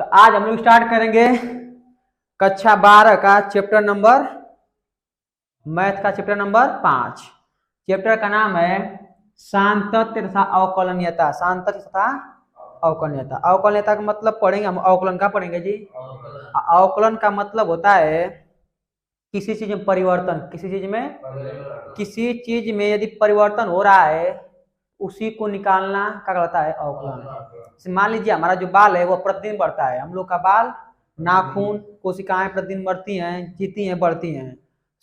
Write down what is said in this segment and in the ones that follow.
तो आज हम लोग स्टार्ट करेंगे कक्षा 12 का चैप्टर नंबर मैथ का चैप्टर नंबर 5। चैप्टर का नाम है सांतत्य तथा अवकलनीयता। सांतत्य तथा अवकलनीयता। अवकलनीयता का मतलब पढ़ेंगे हम। अवकलन का पढ़ेंगे जी। अवकलन का मतलब होता है किसी चीज में परिवर्तन। किसी चीज में यदि परिवर्तन हो रहा है उसी को निकालना क्या कहलाता है? अवकलन। मान लीजिए हमारा जो बाल है वो प्रतिदिन बढ़ता है। हम लोग का बाल, नाखून, कोशिकाएं प्रतिदिन बढ़ती हैं, जीती हैं, बढ़ती हैं,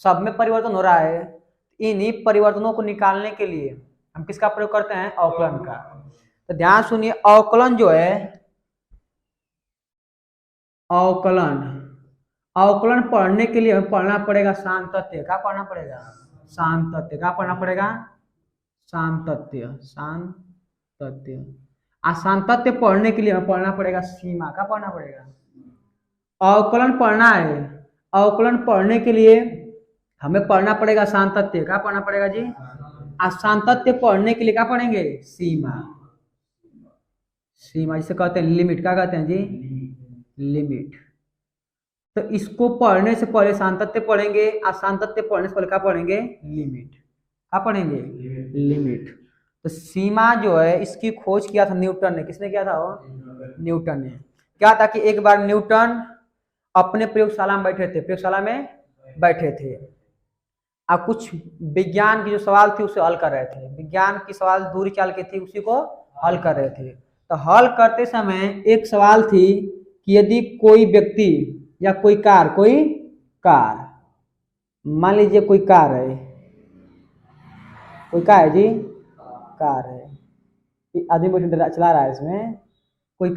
सब में परिवर्तन हो रहा है। इन्हीं परिवर्तनों को निकालने के लिए हम किसका प्रयोग करते हैं? अवकलन का। तो ध्यान सुनिए, अवकलन जो है, अवकलन पढ़ने के लिए हमें पढ़ना पड़ेगा सांतत्य। क्या पढ़ना पड़ेगा? सांतत्य। क्या पढ़ना पड़ेगा? सांतत्य। सांतत्य पढ़ने के लिए हमें पढ़ना पड़ेगा सीमा। क्या पढ़ना पड़ेगा? अवकलन पढ़ना है। अवकलन पढ़ने के लिए हमें पढ़ना पड़ेगा सांतत्य। क्या पढ़ना पड़ेगा जी? सांतत्य पढ़ने के लिए क्या पढ़ेंगे? सीमा। जिसे कहते हैं लिमिट। क्या कहते हैं जी? लिमिट। तो इसको पढ़ने से पहले सांतत्य पढ़ेंगे, सांतत्य पढ़ने से पहले क्या पढ़ेंगे? लिमिट। क्या पढ़ेंगे? लिमिट। तो सीमा जो है इसकी खोज किया था न्यूटन ने। किसने किया था? वो न्यूटन ने। क्या था कि एक बार न्यूटन अपने प्रयोगशाला में बैठे थे। अब कुछ विज्ञान की जो सवाल थी उसे हल कर रहे थे। विज्ञान की सवाल दूरी चाल की थी, उसी को हल कर रहे थे। तो हल करते समय एक सवाल थी कि यदि कोई व्यक्ति या कोई कार, मान लीजिए कोई कार है, जी, कार है, आदमी चला रहा है, इसमें कोई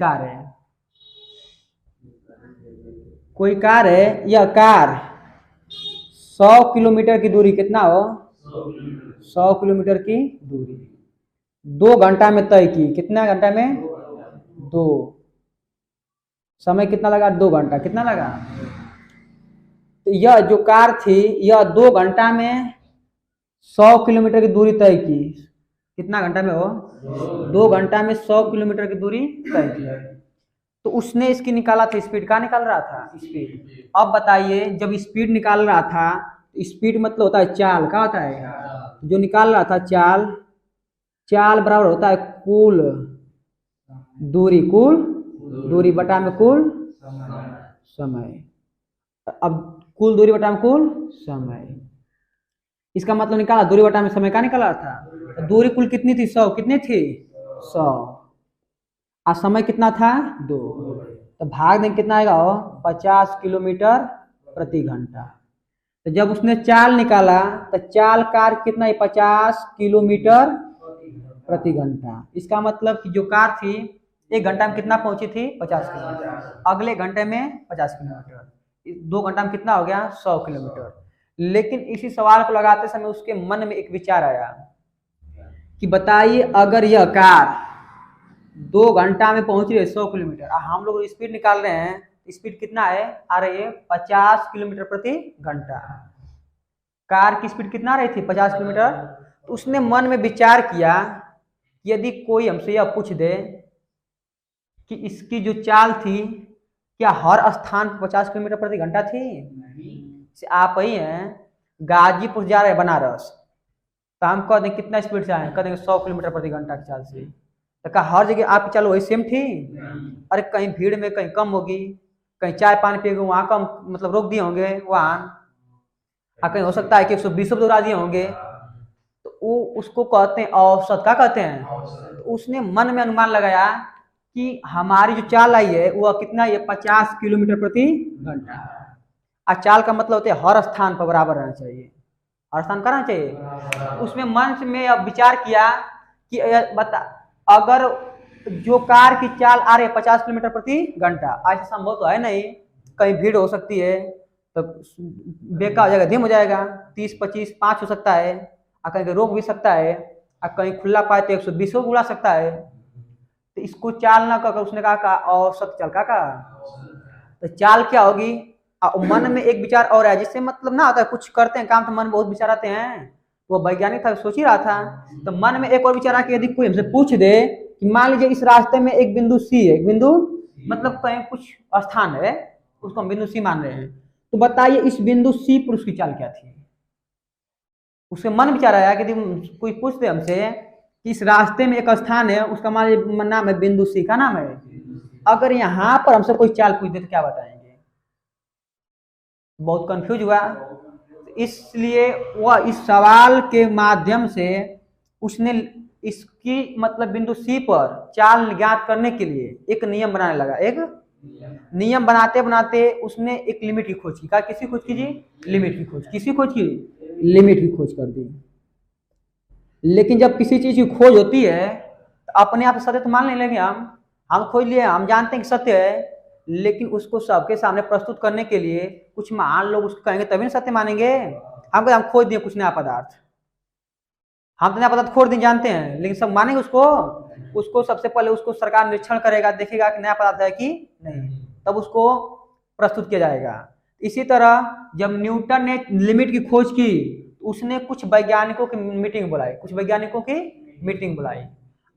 कार है, यह कार 100 किलोमीटर की दूरी, कितना हो? 100 किलोमीटर की दूरी 2 घंटा में तय की। कितना घंटा में? 2। समय कितना लगा? 2 घंटा। कितना लगा? तो यह जो कार थी यह 2 घंटा में 100 किलोमीटर की दूरी तय की। कितना घंटा में हो? 2 घंटा में 100 किलोमीटर की दूरी तय की। तो उसने इसकी निकाला था स्पीड। का निकाल रहा था? स्पीड। अब बताइए, जब स्पीड निकाल रहा था, स्पीड मतलब होता है चाल। क्या होता है? जो निकाल रहा था चाल बराबर होता है कुल दूरी बटा में कुल समय। अब कुल दूरी बटा में कुल समय, इसका मतलब निकाला दूरी बटा में समय। का निकाला था? दूरी कुल कितनी थी? 100। कितनी थी? 100। और समय कितना था? 2। तो भाग देंगे, कितना आएगा? 50 किलोमीटर प्रति घंटा। तो जब उसने चाल निकाला तो चाल कार कितना है? 50 किलोमीटर प्रति घंटा। इसका मतलब कि जो कार थी 1 घंटा में कितना पहुंची थी? 50 किलोमीटर। अगले घंटे में 50 किलोमीटर। 2 घंटा में कितना हो गया? 100 किलोमीटर। लेकिन इसी सवाल को लगाते समय उसके मन में एक विचार आया कि बताइए, अगर यह कार 2 घंटा में पहुंच रही है 100 किलोमीटर, हम लोग स्पीड निकाल रहे हैं, स्पीड कितना है? आ रही है 50 किलोमीटर प्रति घंटा। कार की स्पीड कितना रही थी? 50 किलोमीटर। तो उसने मन में विचार किया, यदि कोई हमसे यह पूछ दे कि इसकी जो चाल थी क्या हर स्थान पर 50 किलोमीटर प्रति घंटा थी? आप ही हैं, गाजीपुर जा रहे हैं बनारस, तो हम कह दें कितना स्पीड से आए? कह देंगे 100 किलोमीटर प्रति घंटा की चाल से। तो क्या हर जगह आपकी चाल वही सेम थी? अरे कहीं भीड़ में कहीं कम होगी, कहीं चाय पानी पिएगा वहां कम, मतलब रोक दिए होंगे वाहन, और कहीं हो सकता है कि 120 पर दौड़ा दिए होंगे। तो वो उसको कहते हैं औसत। क्या कहते हैं? तो उसने मन में अनुमान लगाया कि हमारी जो चाल आई है वह कितना? ये 50 किलोमीटर प्रति घंटा। और चाल का मतलब होता है हर स्थान पर बराबर रहना चाहिए। हर स्थान करना चाहिए। उसमें मन में अब विचार किया कि बता, अगर जो कार की चाल आ रही है 50 किलोमीटर प्रति घंटा, ऐसा संभव तो है नहीं, कहीं भीड़ हो सकती है तो बेकार हो जाएगा, धीम हो जाएगा, 30, 25, 5 हो सकता है, और कहीं रोक भी सकता है, और कहीं खुला पाए तो 120 को उड़ा सकता है। तो इसको चाल ना कर, उसने कहा औसत चाल। का कहा? तो चाल क्या होगी? मन में एक विचार और है, जिससे मतलब ना होता है कुछ करते हैं काम तो मन में बहुत विचार आते हैं। वो वैज्ञानिक था, सोच ही रहा था। तो मन में एक और विचार आ कि यदि कोई हमसे पूछ दे कि मान लीजिए इस रास्ते में एक बिंदु सी है, एक बिंदु मतलब कहीं कुछ स्थान है, उसको हम बिंदु सी मान रहे हैं। तो बताइए इस बिंदु सी पर उसकी चाल क्या थी। उसके मन विचार आया कि कोई पूछते हमसे कि इस रास्ते में एक स्थान है, उसका नाम है बिंदु सी, का नाम है। अगर यहाँ पर हमसे कोई चाल पूछ दे तो क्या बताएंगे? बहुत कंफ्यूज हुआ। इसलिए वह इस सवाल के माध्यम से उसने इसकी मतलब बिंदु सी पर चाल ज्ञात करने के लिए एक नियम बनाने लगा। एक नियम बनाते बनाते उसने एक लिमिट की खोज की। क्या किसी खोज की जी? लिमिट की खोज। किसी खोज की? लिमिट की खोज कर दी। लेकिन जब किसी चीज की खोज होती है तो अपने आप सत्य तो मान नहीं लेंगे। हम खोज लिए, हम जानते हैं कि सत्य है, लेकिन उसको सबके सामने प्रस्तुत करने के लिए कुछ महान लोग उसको कहेंगे तभी ना सत्य मानेंगे। हम खोज दिए कुछ नया पदार्थ, हम तो नया पदार्थ खोज दिए जानते हैं, लेकिन सब मानेंगे उसको सबसे पहले उसको सरकार निरीक्षण करेगा, देखेगा कि नया पदार्थ है कि नहीं, तब उसको प्रस्तुत किया जाएगा। इसी तरह जब न्यूटन ने लिमिट की खोज की, उसने कुछ वैज्ञानिकों की मीटिंग बुलाई,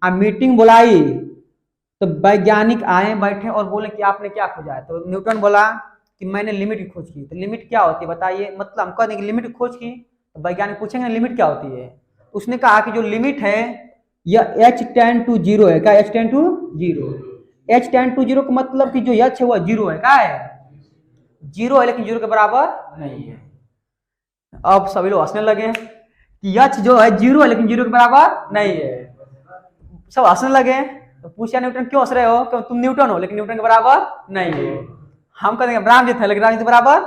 अब मीटिंग बुलाई तो वैज्ञानिक आए, बैठे और बोले कि आपने क्या खोजा है। तो न्यूटन बोला कि मैंने लिमिट की खोज की। तो लिमिट क्या होती है बताइए? मतलब हम कह देंगे लिमिट की खोज की, तो वैज्ञानिक पूछेंगे लिमिट क्या होती है। उसने कहा कि जो लिमिट है यह h टेंड टू 0 है। क्या? h tend to 0। h tend to 0 का मतलब कि जो h है वह 0 है। क्या है? 0 है, लेकिन 0 के बराबर नहीं है। अब सभी लोग हंसने लगे कि h जो है 0 है लेकिन 0 के बराबर नहीं है। सब हंसने लगे। तो पूछा न्यूटन क्यों हंस रहे हो? क्यों तुम न्यूटन हो लेकिन न्यूटन के बराबर नहीं हो। हम कहते हैं ब्रह्मजित है लेकिन ब्रह्मजित बराबर।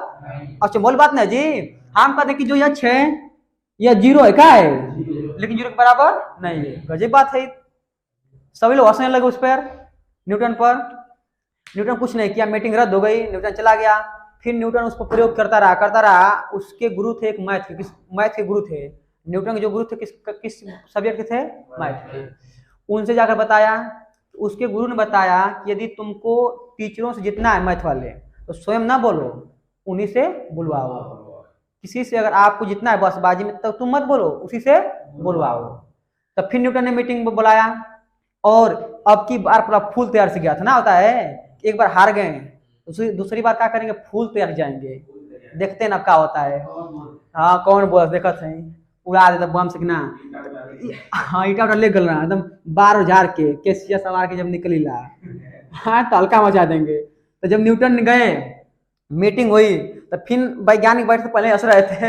अच्छा बोल बात नहीं जी। हम कहते हैं कि जो h है यह 0 है। क्या है? लेकिन 0 के बराबर नहीं है। गजब बात है। सभी लोग हंसने लगे उस पर, न्यूटन पर। न्यूटन कुछ नहीं किया, मीटिंग रद्द हो गई, न्यूटन चला गया। फिर न्यूटन उसको प्रयोग करता रहा। उसके गुरु थे एक मैथ के गुरु थे। न्यूटन के जो गुरु थे किस सब्जेक्ट के थे? मैथ के। उनसे जाकर बताया, उसके गुरु ने बताया कि यदि तुमको टीचरों से जितना है मैथ वाले तो स्वयं ना बोलो, उन्हीं से बुलवाओ। किसी से अगर आपको जितना है बसबाजी में तो तुम मत बोलो, उसी से बुलवाओ। तब फिर न्यूटन ने मीटिंग में बुलाया और अब की बार पूरा फूल तैयार से गया था ना। होता है एक बार हार गए, दूसरी बार क्या करेंगे? फूल तैयार जाएंगे, देखते ना क्या होता है। हाँ कौन बोल देखा सही उड़ा देता बम से ना। हाँ ईटा उटा ले गल रहा एकदम बार झाड़ के केसिया सवार के जब निकली ला, हाँ तो हल्का मचा देंगे। तो जब न्यूटन गए, मीटिंग हुई, तो फिर वैज्ञानिक बैठे पहले हंस रहे थे।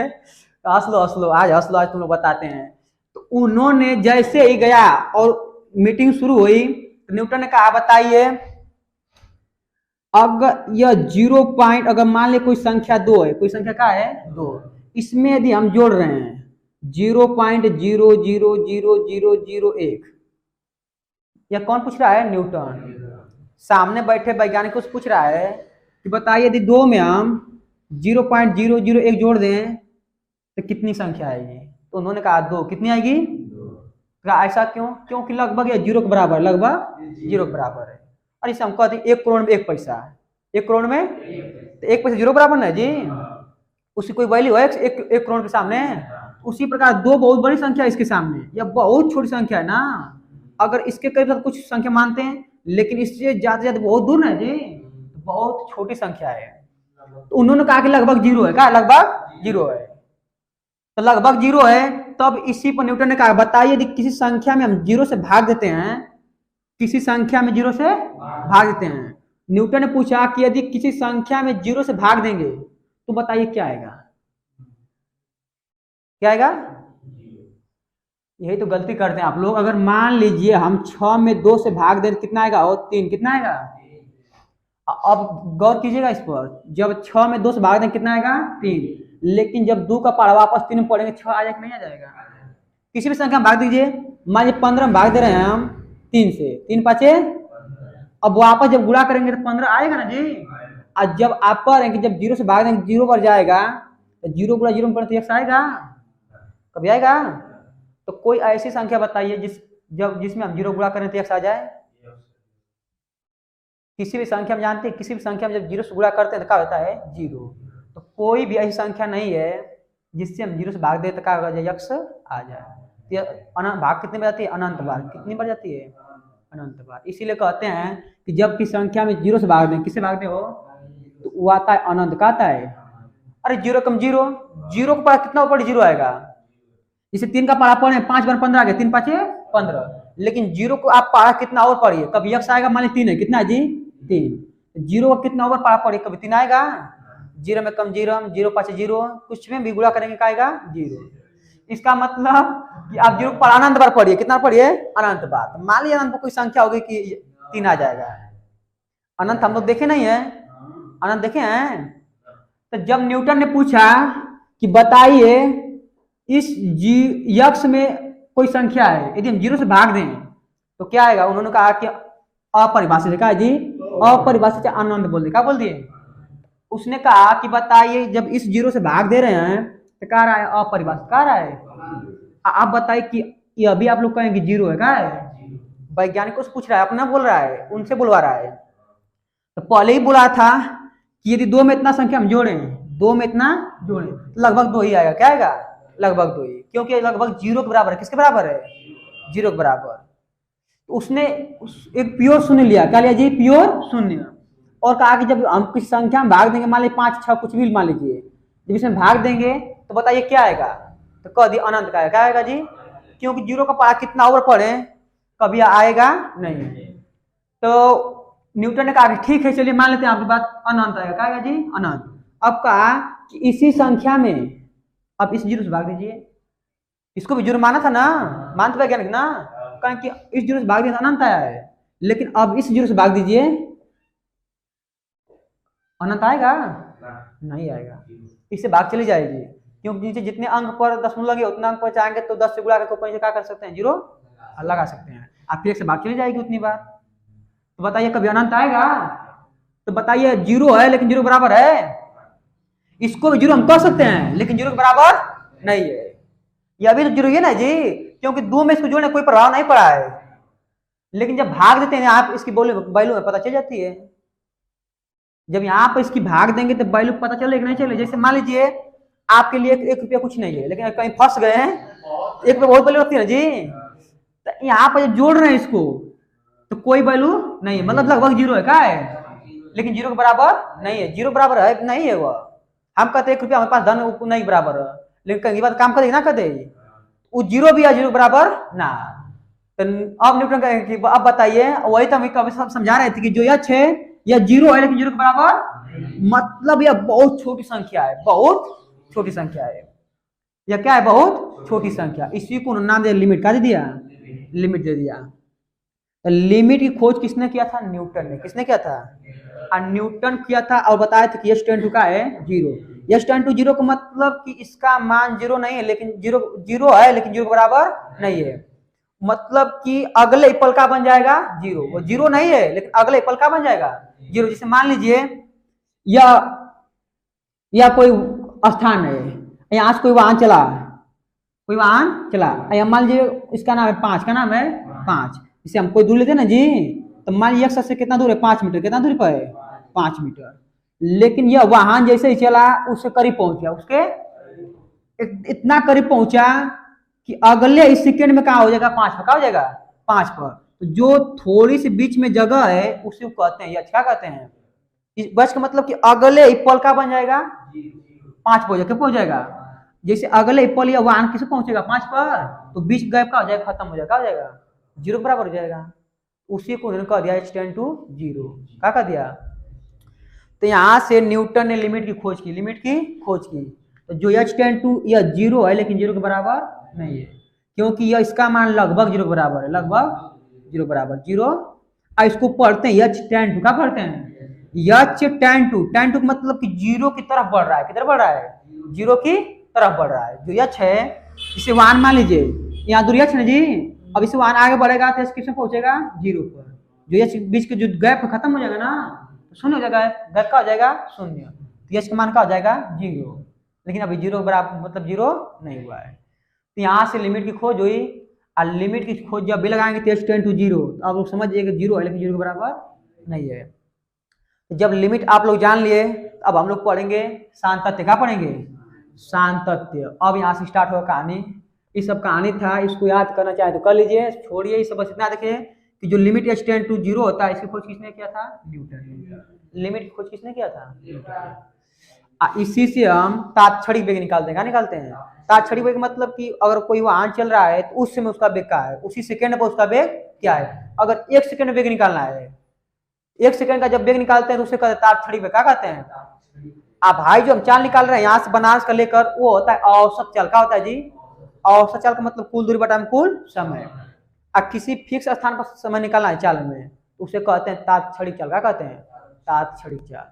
हंस लो आज तुम लोग बताते हैं। तो उन्होंने जैसे ही गया और मीटिंग शुरू हुई तो न्यूटन ने कहा बताइए अगर यह 0 पॉइंट, अगर मान ले कोई संख्या 2 है, कोई संख्या क्या है? 2, इसमें यदि हम जोड़ रहे हैं 0.0000001, यह कौन पूछ रहा है? न्यूटन। सामने बैठे वैज्ञानिक को पूछ रहा है कि बताइए यदि 2 में हम 0.001 जोड़ दें तो कितनी संख्या आएगी? तो उन्होंने कहा 2। कितनी आएगी? ऐसा क्यों? क्योंकि लगभग यह 0 के बराबर, लगभग 0 के बराबर है। और इसे हम कहते हैं 1 करोड़ में 1 पैसा। 1 करोड़ में तो 1 पैसा 0 बराबर ना जी, उसकी कोई वैल्यू है 1 करोड़ के सामने। उसी प्रकार 2 बहुत बड़ी संख्या है इसके सामने, यह बहुत छोटी संख्या है ना। अगर इसके करीब तो कुछ संख्या मानते हैं, लेकिन इससे ज्यादा बहुत दूर ना जी, बहुत छोटी संख्या है। तो उन्होंने कहा कि लगभग 0 है। क्या? लगभग 0 है। तो लगभग 0 है। तब इसी पर न्यूटन ने कहा बताइए यदि किसी संख्या में हम 0 से भाग देते हैं, किसी संख्या में 0 से भाग देते हैं, न्यूटन ने पूछा कि यदि किसी संख्या में 0 से भाग देंगे तो बताइए क्या आएगा? क्या आएगा? यही तो गलती करते हैं आप लोग। अगर मान लीजिए हम 6 में 2 से भाग दें कितना आएगा? और 3 कितना आएगा? अब गौर कीजिएगा इस पर, जब 6 में 2 से भाग दें कितना आएगा? 3। लेकिन जब 2 का पारा वापस 3 में पढ़ेंगे 6 आ जाएगा नहीं आ जाएगा? किसी भी संख्या में भाग दीजिए, मान लीजिए 15 में भाग दे रहे हैं हम 3 से, 3 5, अब वापस जब गुणा करेंगे तो 15 आएगा ना जी। आज जब आप करेंगे जब 0 से भाग देंगे 0 पर जाएगा, तो 0 गुणा 0 में पढ़ते x आएगा? कभी आएगा? तो कोई ऐसी संख्या बताइए जिसमें हम 0 गुणा करें तो x आ जाए। किसी भी संख्या में जानते हैं, किसी भी संख्या में जब 0 से गुणा करते हैं तो क्या होता है? 0। तो कोई भी ऐसी संख्या नहीं है जिससे हम 0 से भाग दे तो क्या x आ जाए। भाग कितनी बार जाती है? अनंत बार। कितनी बार जाती है? अनंत बार। इसीलिए कहते हैं कि जब की संख्या में जीरो से भाग दें, किससे भागते हो, तो वो आता है अनंत का आता है। अरे जीरो कम जीरो, जीरो का पारा कितना ऊपर जीरो आएगा, जैसे 3 का पारा पढ़े 5 बार 15 आ गया, 3 5 15, लेकिन जीरो को आप पारा कितना और पढ़िए, कभी यक्स आएगा, मान ली 3 है, कितना है जी 3, जीरो का कितना ओवर पारा पढ़िए, कभी 3 आएगा, जीरो में कम जीरो, जीरो 5 जीरो, कुछ में भी गुणा करेंगे क्या आएगा जीरो। इसका मतलब कि आप जीरो पर अनंत बार पढ़िए, कितना पढ़िए अनंत बार। तो मान लीजिए अनंत पर कोई संख्या होगी कि 3 आ जाएगा, अनंत हम लोग देखे नहीं है, अनंत देखे हैं। तो जब न्यूटन ने पूछा कि बताइए इस यक्स में कोई संख्या है, यदि हम जीरो से भाग दें तो क्या आएगा, उन्होंने कहा कि अपरिभाषित है, क्या जी अपरिभाषित, अनंत बोल दिए, क्या बोल दिए। उसने कहा कि बताइए जब इस जीरो से भाग दे रहे हैं तो कह रहा है अपरिभाषित, कह रहा है। आप बताइए कि ये अभी आप लोग कहेंगे जीरो है, क्या है, वैज्ञानिकों से पूछ रहा है, अपना बोल रहा है, उनसे बुलवा रहा है। तो पहले ही बोला था कि यदि 2 में इतना संख्या हम जोड़ें, 2 में इतना जोड़ें तो लगभग 2 ही आएगा, क्या आएगा, लगभग 2 ही, क्योंकि लगभग जीरो के बराबर है, किसके बराबर है, जीरो के बराबर। तो उसने एक प्योर शून्य लिया, क्या लिया जी, प्योर शून्य, और कहा कि जब हम किसी संख्या में भाग देंगे, मान लीजिए 5 6 कुछ भी मान लीजिए, जब इसमें भाग देंगे तो बताइए क्या आएगा, तो कह दिए अनंत का आएगा, क्या आएगा जी, क्योंकि जीरो का पारा कितना ओवर पड़े कभी आएगा नहीं। तो न्यूटन ने कहा कि ठीक है चलिए मान लेते हैं आपकी बात, अनंत आएगा, क्या आएगा जी अनंत। अब कहा कि इसी संख्या में अब इस जीरो से भाग दीजिए, इसको भी जीरो माना था ना, मानते वैज्ञानिक ना, कहें कि इस जीरो से भाग दिया अनंत आया है, लेकिन अब इस जीरो से भाग दीजिए, अनंत आएगा नहीं आएगा, इससे भाग चली जाएगी, क्योंकि नीचे जितने अंक पर दशमलव लगे उतना अंक पर चाहेंगे तो 10 से गुणा करके ऊपर से क्या कर सकते हैं, जीरो लगा सकते हैं, आप फिर से भाग चली जाएगी उतनी बार। तो बताइए कभी अनंत आएगा, तो बताइए जीरो है लेकिन जीरो बराबर है, इसको भी जीरो हम कह सकते हैं लेकिन जीरो के बराबर नहीं है, ये अभी तो जीरो है ना जी, क्योंकि 2 में इसको जोड़ने कोई प्रभाव नहीं पड़ा है, लेकिन जब भाग देते हैं आप इसकी वैल्यू में पता चल जाती है, जब यहाँ पर इसकी भाग देंगे तो वैल्यू पता चले कि नहीं चले। जैसे मान लीजिए आपके लिए 1 रुपया कुछ नहीं है, लेकिन कहीं फंस गए हैं, 1 रुपया बहुत वैल्यू रखती है ना जी, तो यहाँ पर जब जोड़ रहे हैं इसको तो कोई वैल्यू नहीं है, मतलब लगभग जीरो है, क्या है, लेकिन जीरो के बराबर नहीं है, जीरो बराबर है नहीं है, वह हम कहते हैं 1 रुपया हमारे पास धन नहीं बराबर है, लेकिन कहीं बात काम करेगी ना कहते वो जीरो भी है, जीरो बराबर ना। तो अब न्यूटन कहेंगे अब बताइए, वही तो हम कभी समझा रहे थे कि जो यह है यह जीरो है लेकिन जीरो के बराबर, मतलब यह बहुत छोटी संख्या है, बहुत छोटी संख्या है, यह क्या है, बहुत छोटी संख्या। इसी को नाम दे लिमिट, का दे दिया, लिमिट दे दिया। तो लिमिट की खोज किसने किया था, न्यूटन ने, किसने किया था, न्यूटन किया था, और बताया था कि यस टेन टू का है zero, yes tend to zero का मतलब कि इसका मान जीरो नहीं है, लेकिन जीरो है लेकिन जीरो बराबर नहीं है, मतलब कि अगले पल का बन जाएगा जीरो, वो जीरो नहीं है लेकिन अगले पल का बन जाएगा जीरो। जैसे मान लीजिए या कोई स्थान है, यहाँ से कोई वाहन चला, कोई वाहन चला, मान लीजिए इसका नाम है 5, का नाम है 5, इसे हम कोई दूर लेते हैं ना जी, तो मान लीजिए एक से कितना दूर है, 5 मीटर, कितना दूरी पर है 5 मीटर, लेकिन यह वाहन जैसे ही चला उससे करीब पहुंचा, उसके इतना करीब पहुंचा कि अगले इस सेकेंड में कहा हो जाएगा 5 पर, कहा हो जाएगा 5 पर। तो जो थोड़ी सी बीच में जगह है उसे कहते हैं यक्ष, क्या कहते हैं, इस बच का मतलब कि अगले पल का बन जाएगा 5 पर पहुंच जाएगा। जैसे अगले पल या वाहन किसे पहुंचेगा 5 पर, तो बीच गैप का हो जाएगा, खत्म हो जाएगा, हो जाएगा जीरो बराबर हो जाएगा, उसी को उन्होंने कह दिया h टेन टू जीरो, क्या कह दिया। तो यहाँ से न्यूटन ने लिमिट की खोज की, लिमिट की खोज की, तो जो h टेन टू यह जीरो है लेकिन जीरो के बराबर नहीं है, क्योंकि यह इसका मान लगभग जीरो बराबर है, लगभग जीरो बराबर जीरो। इसको पढ़ते हैं h टेन टू, क्या पढ़ते हैं h tend to, tend to मतलब कि जीरो की तरफ बढ़ रहा है, किधर बढ़ रहा है, जीरो की तरफ बढ़ रहा है। जो h है इसे वाहन मान लीजिए, यहाँ दूरी h ना जी, अब इसे वाहन आगे बढ़ेगा तो किस में पहुंचेगा जीरो पर, जो h बीच के जो गैप खत्म हो जाएगा ना, तो शून्य हो जाएगा, गैप का हो जाएगा शून्य, तो h का मान का हो जाएगा जीरो, लेकिन अभी जीरो बराबर मतलब जीरो नहीं हुआ है। तो यहाँ से लिमिट की खोज हुई, और लिमिट की खोज जब भी लगाएंगे तो h टेन टू जीरो, तो आप लोग समझ जाइए जीरो है लेकिन जीरो के बराबर नहीं है। तो जब लिमिट आप लोग जान लिए, अब हम लोग पढ़ेंगे शांतत्य, क्या पढ़ेंगे, शांतत्य। अब यहाँ से स्टार्ट होगा कहानी, ये सब कहानी था, इसको याद करना चाहे तो कर लीजिए, छोड़िए ये सब, बस इतना देखिए कि जो लिमिट h टेंड टू 0 होता है, इसकी खोज किसने किया था? न्यूटन। लिमिट की खोज किसने किया था? न्यूटन। इसी से हम तात्क्षणिक वेग निकालते हैं। क्या निकालते हैं? तात्क्षणिक वेग मतलब कि अगर कोई वाहन चल रहा है तो उस समय उसका वेग क्या है, उसी सेकंड पर उसका वेग क्या है। अगर 1 सेकंड वेग निकालना है, 1 सेकंड का जब वेग निकालते हैं तो उसे कहते हैं तात्क्षणिक वेग। क्या कहते हैं? अब भाई जो हम चाल निकाल रहे हैं यहाँ से बनारस का लेकर, वो होता है औसत चाल। क्या होता है जी? औसत चाल का मतलब कुल दूरी बटा कुल समय। अब किसी फिक्स स्थान पर समय निकालना है चाल में, तो उसे कहते हैं तात्क्षणिक चाल। क्या कहते हैं? तात्क्षणिक चाल।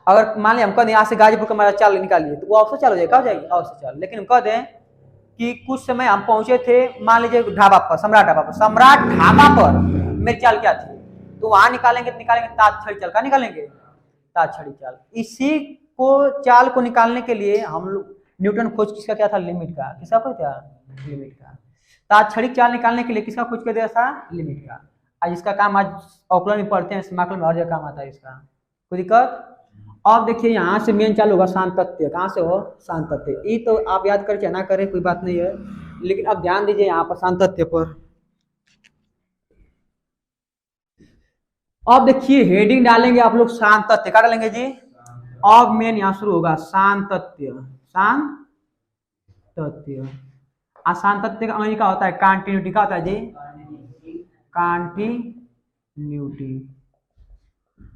अगर मान लिया हम कह दें यहाँ से गाजीपुर का हमारा चाल निकालिए, तो वो औसत चाल हो जाएगा। क्या हो जाएगी? औसत चाल। लेकिन हम कह दें कि कुछ समय हम पहुंचे थे, मान लीजिए ढाबा पर, सम्राट ढाबा पर। सम्राट ढाबा पर मेरी चाल क्या थी, तो वहां निकालेंगे तात्क्षणिक चाल। का निकालेंगे? तात्क्षणिक चाल। इसी को चाल को निकालने के लिए हम लोग न्यूटन खोज किसका क्या था? लिमिट का। किसका खोज था? लिमिट का। तात्क्षणिक चाल निकालने के लिए किसका खोज कर दिया था? लिमिट का। आज इसका काम आज औकलन में पढ़ते हैं, समाकलन में हर जगह काम आता है इसका। कोई दिक्कत? अब देखिए यहाँ से मेन चालू होगा सातत्य। कहाँ से हो? सातत्य। ये तो आप याद करके ना करें कोई बात नहीं है, लेकिन अब ध्यान दीजिए यहाँ पर सातत्य पर। अब देखिए हेडिंग डालेंगे आप लोग सातत्य। क्या डालेंगे जी? अब मेन यहाँ शुरू होगा सातत्य। सातत्य। सातत्य का अंग्रेजी का होता है कंटिन्यूटी। का होता है जी? कंटिन्यूटी।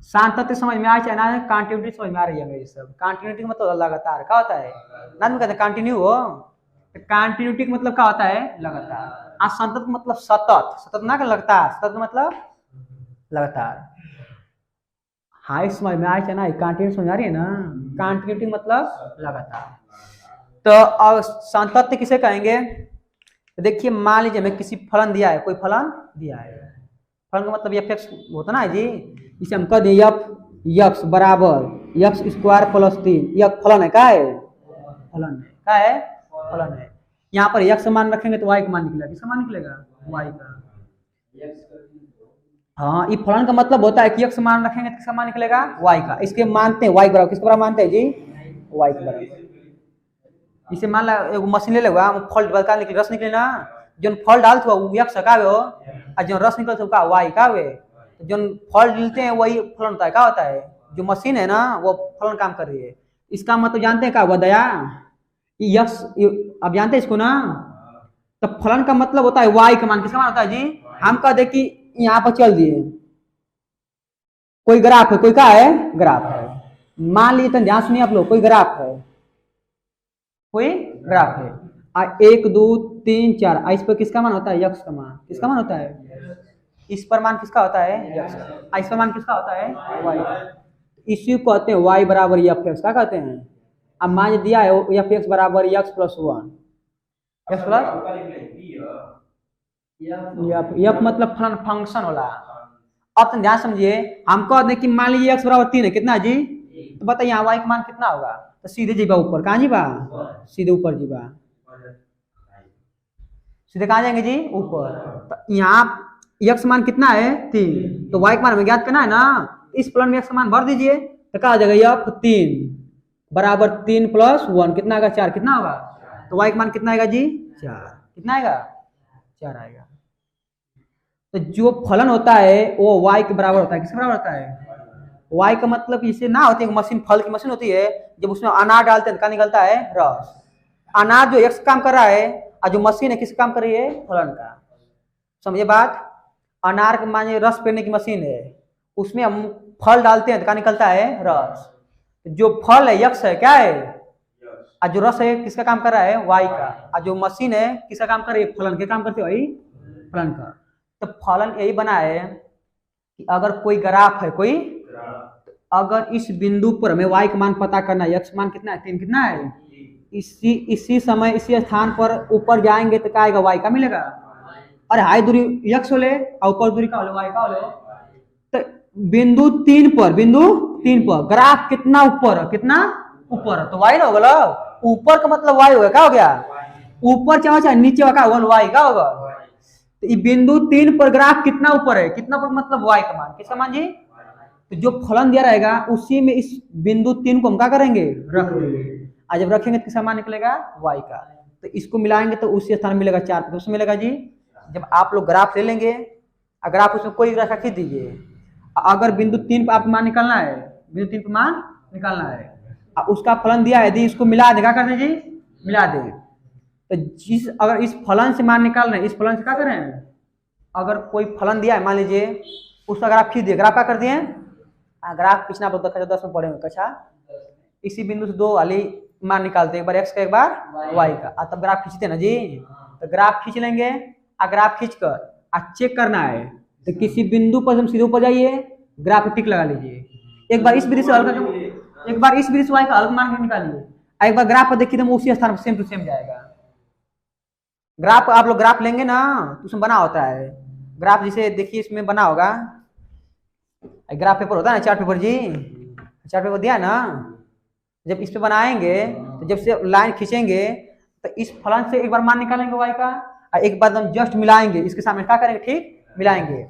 सातत्य समझ में आ चाहे ना, कंटिन्यूटी समझ में आ रही है मेरी सब। कंटिन्यूटी का मतलब लगातार। क्या होता है? ना कहते हैं कंटिन्यू हो, तो कंटिन्यूटी का मतलब क्या होता है? लगातार। सातत्य का मतलब सतत। सतत ना लगातार, सतत का मतलब लगातार। हाई समझ में आ चाहे ना, कंटिन्यूटी समझ आ रही है ना। कंटिन्यूटी मतलब लगातार। तो सातत्य किसे कहेंगे? देखिए मान लीजिए मैं किसी फलन दिया है, कोई फलन दिया है। फलन का मतलब f होता ना है जी। इसे हम कह दें f बराबर x स्क्वायर प्लस 3। यह फलन है। क्या है? फलन है। क्या है? फलन है। यहाँ पर x मान रखेंगे तो y का मान निकलेगा। किसका मान निकलेगा? y का। हाँ, ये फलन का मतलब होता है कि x मान रखेंगे तो किसका मान निकलेगा? y का। इसके मानते हैं y बराबर। किसके बराबर मानते हैं जी? y के बराबर। इसे मान ला एगो मशीन ले लेगा, फल बड़का निकले, रस निकले ना, जो फल डालते हो x का हो, और जो रस निकलते हो का y का वे। जो फल डालते हैं वही फलन होता है। क्या होता है? जो मशीन है ना वो फलन काम कर रही है। इसका मतलब जानते हैं क्या हुआ दया? यक्स, अब जानते हैं इसको ना। तो फलन का मतलब होता है y का मान। किसका मान होता है जी? हम कह दे कि यहाँ पर चल दिए, कोई ग्राफ है, कोई क्या है? ग्राफ है। मान लीजिए तो ध्यान सुनिए आप लोग, कोई ग्राफ है, कोई ग्राफ है, 1 2 3 4। इस पर किसका मान होता है? यक्स का मान। किसका मान होता है? इस पर मान किसका होता है? यक्स। इस पर मान किसका होता है? वाई। इसी को कहते हैं वाई बराबर एफ एक्स। क्या कहते हैं? अब मान दिया है एफ एक्स बराबर x plus 1। X plus F मतलब फंक्शन होला। अब तो ध्यान समझिए, हम कह दें कि मान लीजिए एक्स बराबर 3 है। कितना जी? तो बताइए यहाँ वाई का मान कितना होगा? तो सीधे जीवा ऊपर। कहाँ जीवा? सीधे ऊपर जीवा। सीधे कहाँ जाएंगे जी? ऊपर। तो यहाँ x मान कितना है? 3। तो y का मान हमें ज्ञात करना है ना। इस फलन में x मान भर दीजिए तो क्या आ जाएगा? f 3 बराबर 3 प्लस 1 कितना आएगा? 4। कितना होगा? तो y का मान कितना आएगा जी? 4। कितना आएगा? 4 आएगा। तो जो फलन होता है वो y के बराबर होता है। किसके बराबर होता है? y का मतलब इसे ना होती है मशीन, फल की मशीन होती है, जब उसमें अनार डालते हैं क्या निकलता है? रस। अनार जो x काम कर रहा है और जो मशीन है किसका काम कर रही है? फलन का। समझिए बात। अनार के माने रस पेरने की मशीन है, उसमें हम फल डालते हैं तो क्या निकलता है? रस। जो फल है यक्स है, क्या है? और जो रस है किसका काम कर रहा है? वाई का। और जो मशीन है किसका काम कर रही है? फलन के काम करते हो, फलन का। तो फलन यही बना है कि अगर कोई ग्राफ है, कोई अगर इस बिंदु पर हमें y का मान पता करना है, x मान कितना है? 3। कितना है? इसी समय इसी स्थान पर ऊपर जाएंगे तो क्या आएगा? y का मिलेगा। अरे हाई दूरी x होले और ऊपर दूरी का होले y का होले। तो बिंदु 3 पर ग्राफ कितना ऊपर है? कितना ऊपर है? तो y ना होगा। ऊपर का मतलब y होगा। क्या हो गया? ऊपर चाहे नीचे का होगा y का होगा। तो बिंदु 3 पर ग्राफ कितना ऊपर है? कितना ऊपर मतलब y का मान। किसका मान जी? तो जो फलन दिया रहेगा उसी में इस बिंदु 3 को हम क्या करेंगे? रख देंगे। आज जब रखेंगे तो किसका मान निकलेगा? y का। तो इसको मिलाएंगे तो उसी स्थान मिलेगा 4। तो उसमें मिलेगा जी, जब आप लोग ग्राफ ले लेंगे अगर आप उसमें कोई रेखा खींच दीजिए, अगर बिंदु 3 पर आप मान निकालना है, बिंदु 3 पर मान निकालना है, उसका फलन दिया है, यदि इसको मिला दे, क्या कर दे जी, मिला दे। तो जिस अगर इस फलन से मान निकाल रहे हैं, इस फलन से क्या करें, अगर कोई फलन दिया है मान लीजिए, उसका ग्राफ खींच दिए, ग्राफ क्या कर दिए, ग्राफ खींचना बहुत कक्षा 10 में पढ़ेंगे कक्षा, इसी बिंदु से दो वाली मान निकालते हैं, एक बार एक्स का एक बार वाई का, तब ग्राफ खींचते ना जी। तो ग्राफ खींच लेंगे, ग्राफ खींच कर चेक करना है, तो किसी बिंदु पर हम सीधे ऊपर जाइए, ग्राफ पे टिक लगा लीजिए, एक बार इस विधि से हल कर, एक बार इस विधि से वाई का हल मान के निकालिए, एक बार ग्राफ पर देखिए तो उसी स्थान पर सेम टू सेम जाएगा। ग्राफ आप लोग ग्राफ लेंगे ना तो उसमें बना होता है ग्राफ, जिसे देखिए इसमें बना होगा, ग्राफ पेपर होता है ना, चार्ट पेपर जी, चार्ट पेपर दिया है ना, जब इस पे बनाएंगे तो जब से लाइन खींचेंगे तो इस फलन से एक बार मान निकालेंगे वाई का, और एक बार हम जस्ट मिलाएंगे, इसके सामने क्या करेंगे, ठीक मिलाएंगे,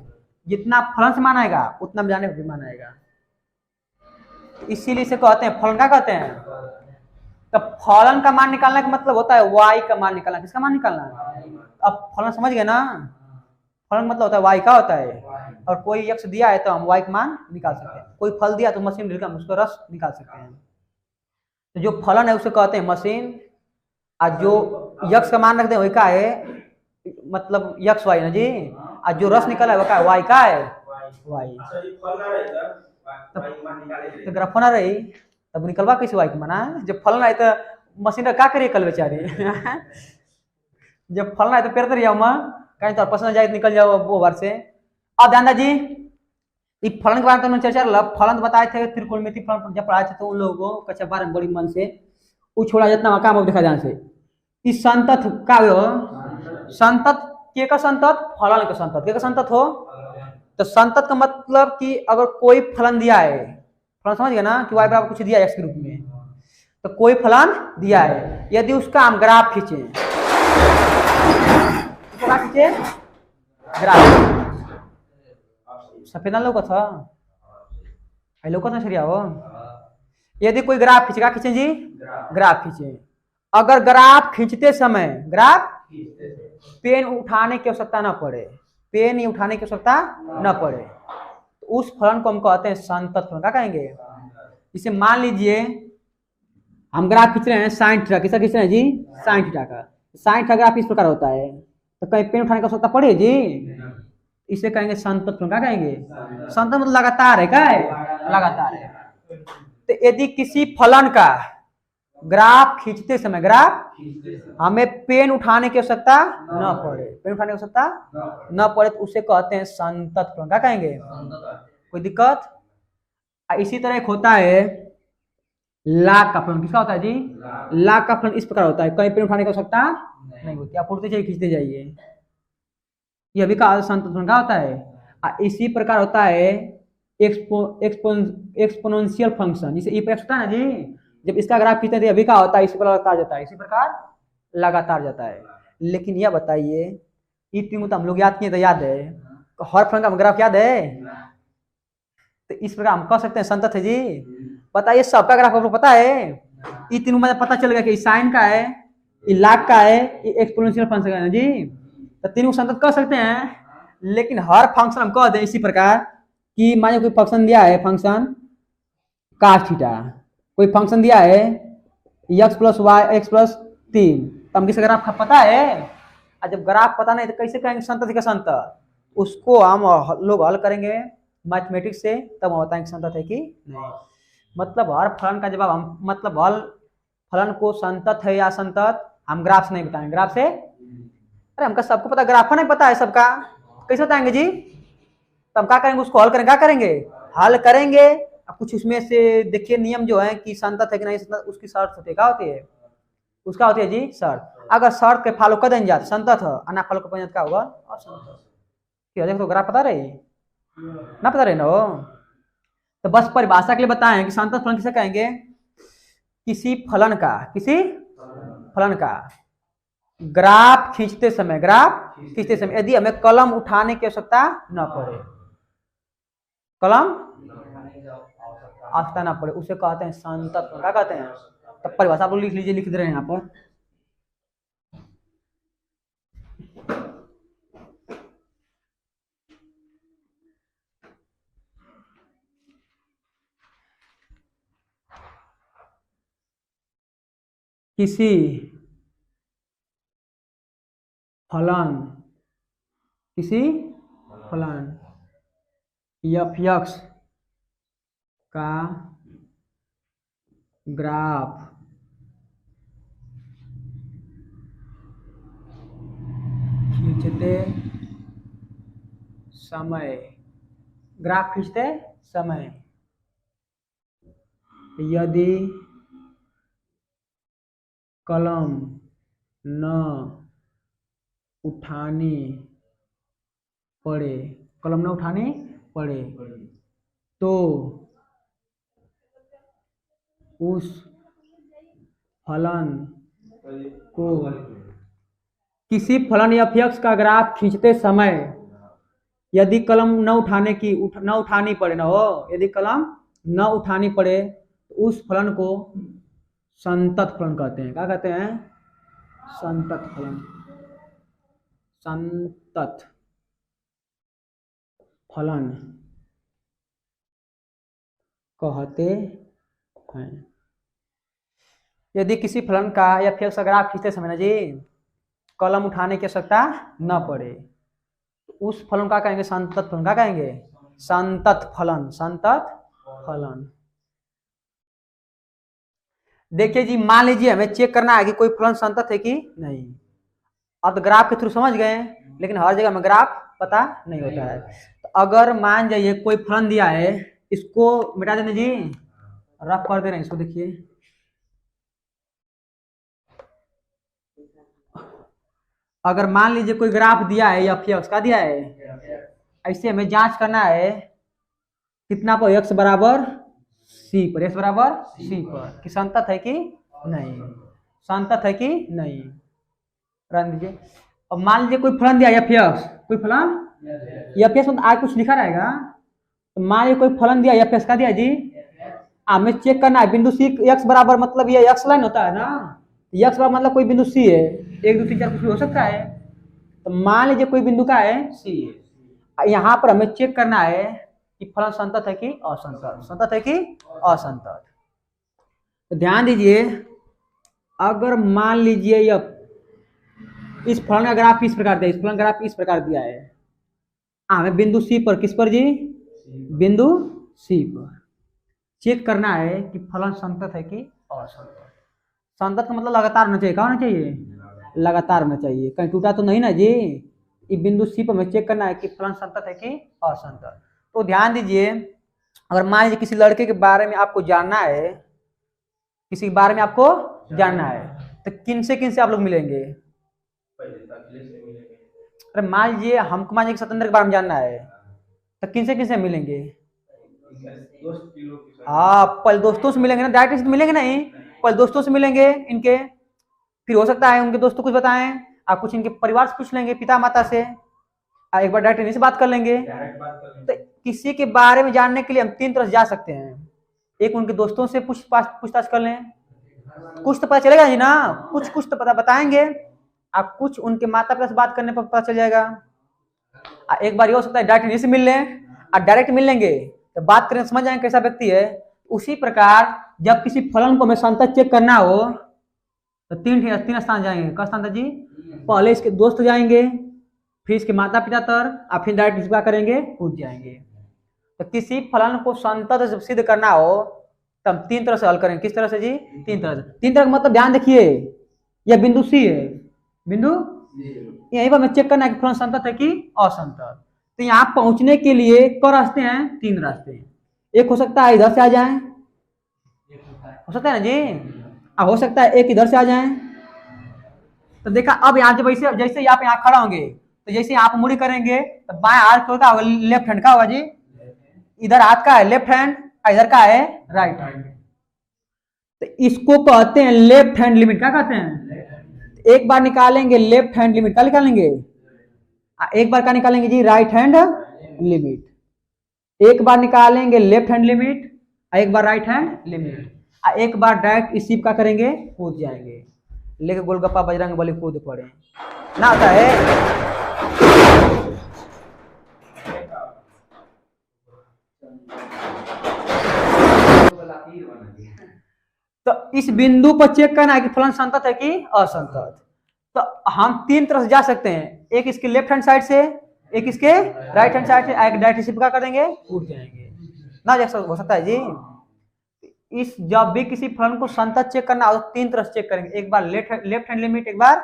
जितना फलन से मान आएगा उतना मिलाने पर भी मान आएगा, इसीलिए इसे कहते हैं फलन, क्या कहते हैं। तो फलन का मान निकालने का मतलब होता है वाई का मान निकालना, किसका मान निकालना, अब फलन समझ गए ना, फलन मतलब होता है वाई का होता है, और कोई यक्ष दिया है तो हम वाई का मान निकाल सकते हैं, कोई फल दिया तो मशीन ढील उसको रस निकाल सकते हैं। तो जो फलन है उसे कहते हैं मशीन, और जो यक्ष का मान रखते हैं वही का है, मतलब यक्ष वाई ना जी, और जो रस निकला है वो का वाई का है, वाई। तो ग्राफ ना रही तब निकलवा कैसे वाई का माना, जब फल ना तो मशीन का क्या करिए कल बेचारी जब फल ना तो पेड़ तरिया कहीं तो पसंद जाए निकल जाओ वो बार से। अब ध्यान जी, फलन के बारे में तो चर्चा फलन बताए थे, त्रिकोणमिति फलन जब पढ़ाए थे तो उन लोगों को कक्षा 12 में बड़ी मन से वो छोड़ा जितना काम देखा ध्यान से, इस संतत का संतत के का संतत, फलन का संतत, के का संतत हो, तो संतत का मतलब कि अगर कोई फलन दिया है, फलन समझ गया ना कि y बराबर कुछ दिया है एक्स के रूप में, तो कोई फलन दिया है, यदि उसका हम ग्राफ खींचे, ग्राफ सफेद लोग था, लोग था सरिया हो, यदि कोई ग्राफ खींचेगा, खींचे जी, ग्राफ खींचे, अगर ग्राफ खींचते समय ग्राफ पेन उठाने की आवश्यकता ना पड़े, पेन उठाने की आवश्यकता न पड़े, तो उस फलन को हम कहते हैं संतत फलन, क्या कहेंगे। इसे मान लीजिए हम ग्राफ खींच रहे हैं साइन थीटा, किसका खींच रहे हैं जी, साइन थीटा का, साइन थीटा ग्राफ इस प्रकार होता है, तो कहीं पेन उठाने की आवश्यकता पड़े जी, इसे कहेंगे संतत फलन, क्या कहेंगे, संतत मतलब लगातार है, क्या है, लगातार है। तो यदि किसी फलन का ग्राफ खींचते समय, ग्राफ हमें पेन उठाने की आवश्यकता न पड़े, पेन उठाने की आवश्यकता न पड़े, तो उसे कहते हैं संतत फलन, क्या कहेंगे, कोई दिक्कत। इसी तरह एक होता है लाग का फलन, किसका होता है जी, लाग का फलन इस प्रकार होता है, कहीं पेन उठाने की आवश्यकता नहीं होती, आप उड़ते जाइए खींचते जाइए, यह भी का संतत फलन क्या होता है। इसी प्रकार होता है एक्सपोनेंशियल फंक्शन, जिसे ई पर एक्स होता है ना जी, जब इसका ग्राफ खींचते हैं अभी का होता है, इसी प्रकार लगातार जाता है, इसी प्रकार लगातार जाता है। लेकिन यह बताइए ई तीनों तो हम लोग याद किए तो याद है, तो हर फलन का ग्राफ याद है, तो इस प्रकार हम कह सकते हैं संतत है जी। बताइए सबका ग्राफ आपको पता है, ई तीनों में पता चल गया कि साइन का है, ये लाग का है, ये एक्सपोनेंशियल फंक्शन का है जी, तो तीनों संतत कह सकते हैं। लेकिन हर फंक्शन हम कह दें इसी प्रकार कि मानिए कोई फंक्शन दिया है, फंक्शन cos थीटा, कोई फंक्शन दिया है x plus y x plus 3, तो हम किसे ग्राफ पता है, और जब ग्राफ पता नहीं तो कैसे कहेंगे संतत का संतत, उसको हम लोग हल करेंगे मैथमेटिक्स से, तब हम बताएंगे संतत है कि नहीं। मतलब हर फलन का जवाब हम, मतलब हल फलन को संतत है या संतत हम ग्राफ से नहीं बताएंगे, ग्राफ से, अरे हमका सबको पता, ग्राफ नहीं पता है सबका, कैसे बताएंगे जी। तब क्या करेंगे, उसको हल करेंगे, क्या करेंगे, हल करेंगे। अब कुछ उसमें से देखिए नियम जो है कि संतत है कि नहीं संतत, उसकी शर्त होती है, क्या होती है, उसका होती है जी शर्त। अगर शर्त के फॉलो कर देंगे संतत है, अना फॉलो कर क्या होगा असंतत। देखो तो ग्राफ पता रही ना, पता रहे ना हो, तो बस परिभाषा के लिए बताएं कि संतत फलन किसे कहेंगे, किसी फलन का, किसी फलन का ग्राफ खींचते समय, ग्राफ खींचते समय यदि हमें कलम उठाने की आवश्यकता न पड़े, कलम आवश्यकता न पड़े, उसे कहते हैं संतत फलन, क्या कहते हैं। तब परिभाषा आप लोग लिख लीजिए, लिख दे रहे हैं यहाँ पर। किसी फलन एफ एक्स का ग्राफ खींचते समय यदि कलम न उठानी पड़े तो उस फलन को किसी फलन एफ एक्स का ग्राफ खींचते समय यदि कलम न उठानी पड़े यदि कलम न उठानी पड़े तो उस फलन को संतत फलन कहते हैं। क्या कहते हैं? संतत फलन कहते हैं। यदि किसी फलन का या फिर ग्राफ खींचते समय ना जी कलम उठाने की आवश्यकता न पड़े तो उस फलन का कहेंगे संतत फलन। क्या कहेंगे? संतत फलन। देखिए जी, मान लीजिए हमें चेक करना है कि कोई फलन संतत है कि नहीं। अब तो ग्राफ के थ्रू समझ गए, लेकिन हर जगह में ग्राफ पता नहीं होता है। तो अगर मान जाइए कोई फलन दिया है, इसको मिटा देने जी, रफ कर दे रहे हैं इसको। देखिए अगर मान लीजिए कोई ग्राफ दिया है एफ एक्स का दिया है, ऐसे हमें जांच करना है कितना पर एक्स बराबर सी पर कि संतत है कि नहीं। रन दीजिए। अब मान लीजिए कोई फलन दिया एफ एक्स, कोई फलन एफ एक्स में आज कुछ लिखा रहेगा। तो मान लीजिए कोई फलन दिया एफ एक्स का दिया जी, हमें चेक करना है बिंदु सी एक्स बराबर, मतलब ये एक्स लाइन होता है ना, एक्स बराबर मतलब कोई बिंदु सी है, 1 2 3 4 कुछ भी हो सकता है। तो मान लीजिए कोई बिंदु का है सी है, यहाँ पर हमें चेक करना है कि फलन संतत है कि असंतत। तो ध्यान दीजिए, अगर मान लीजिए इस फलन का ग्राफ इस प्रकार दिया है, हमें बिंदु सी पर, किस पर जी? बिंदु सी पर चेक करना है कि फलन संतत है कि असंतत। संतत का मतलब लगातार होना चाहिए। क्या होना चाहिए? लगातार होना चाहिए, कहीं टूटा तो नहीं ना जी। इस बिंदु सी पर हमें चेक करना है कि फलन संतत है कि असंतत। तो ध्यान दीजिए, अगर मान लीजिए किसी लड़के के बारे में आपको जानना है, तो किन से आप लोग मिलेंगे? अरे मान लीजिए हमको मान लीजिए सत्येंद्र के बारे में जानना है, तो किन से मिलेंगे? हाँ, पहले दोस्तों से मिलेंगे ना, डायरेक्ट से मिलेंगे नहीं, पहले दोस्तों से मिलेंगे इनके, फिर हो सकता है उनके दोस्तों कुछ बताएं, आप कुछ इनके परिवार से पूछ लेंगे, पिता माता से, एक बार डायरेक्ट इनसे बात कर लेंगे। तो किसी के बारे में जानने के लिए हम 3 तरह से जा सकते हैं। एक, उनके दोस्तों से पूछताछ कर लें, कुछ तो पता चलेगा जी ना, कुछ तो पता बताएंगे। आप कुछ उनके माता पिता से बात करने पर पता चल जाएगा। एक बार ये हो सकता है डायरेक्ट इनसे मिल लें, और डायरेक्ट मिल लेंगे तो बात करें समझ जाएंगे कैसा व्यक्ति है। उसी प्रकार जब किसी फलन को हमें संतत चेक करना हो तो 3 स्थान जाएंगे। क्या स्थान था जी? पहले इसके दोस्त जाएंगे, फिर इसके माता पिता तर, और फिर डायरेक्ट इसका करेंगे, पूछ जाएंगे। तो किसी फलन को संतत जब सिद्ध करना हो तब 3 तरह से हल करेंगे। किस तरह से जी? 3 तरह से। 3 तरह का मतलब ध्यान देखिए, यह बिंदु सी है, बिंदु यहीं पर हमें चेक करना है कि फलन संतत है कि असंतत। तो यहाँ पहुंचने के लिए क रास्ते हैं? 3 रास्ते हैं। एक हो सकता है इधर से आ जाएं, हो सकता है ना जी, हो सकता है एक इधर से आ जाएं। तो देखा, अब यहाँ जब जैसे आप यहाँ खड़ा होंगे, तो जैसे आप मुड़ी करेंगे तो बाएं हाथ का होगा लेफ्ट हैंड का होगा जी, इधर हाथ का है लेफ्ट हैंड, इधर का है राइट हैंड। तो इसको कहते हैं लेफ्ट हैंड लिमिट। क्या कहते हैं? एक बार निकालेंगे लेफ्ट हैंड लिमिट, क्या निकालेंगे? एक बार क्या निकालेंगे जी? Right hand limit. एक बार निकालेंगे लेफ्ट हैंड लिमिट, एक बार राइट हैंड लिमिट, एक बार डायरेक्ट इसी का करेंगे, कूद जाएंगे। लेके गोलगप्पा बजरंग बली कूद पड़े ना होता है। तो इस बिंदु पर चेक करना है कि फलन संतत है कि असंतत। तो हम तीन तरह से जा सकते हैं, एक इसके लेफ्ट हैंड साइड से, एक इसके राइट हैंड साइड से, एक डायरेक्ट रेसिप्रोकल कर देंगे, उठ जाएंगे ना। जैसा हो सकता है जी। इस जब भी किसी फलन को संतत चेक करना हो तो तीन तरह से चेक करेंगे, एक बार लेफ्ट हैंड लिमिट, एक बार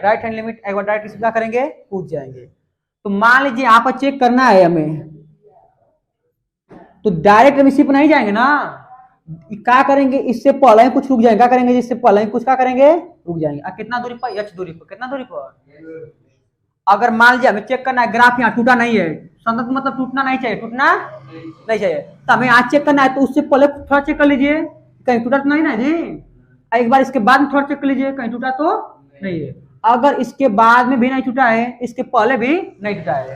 राइट हैंड लिमिट, एक बार डायरेक्ट रेसिप्रोकल करेंगे, उठ जाएंगे। तो मान लीजिए यहाँ पर चेक करना है हमें, तो डायरेक्ट रेसिप्रोकल नहीं जाएंगे ना, क्या करेंगे, इससे पहले ही कुछ रुक जाएंगे, क्या करेंगे, जिससे पहले ही कुछ क्या करेंगे, रुक जाएंगे। कितना दूरी पर, h दूरी पर, कितना दूरी पर। अगर मान लीजिए हमें चेक करना है ग्राफ यहाँ टूटा नहीं है, संतत मतलब टूटना नहीं चाहिए, टूटना नहीं चाहिए, तो हमें आज चेक करना है, तो उससे पहले थोड़ा चेक कर लीजिए कहीं टूटा तो नहीं ना जी। एक बार इसके बाद में थोड़ा चेक कर लीजिए कहीं टूटा तो नहीं है। अगर इसके बाद में भी नहीं टूटा है, इसके पहले भी नहीं टूटा है,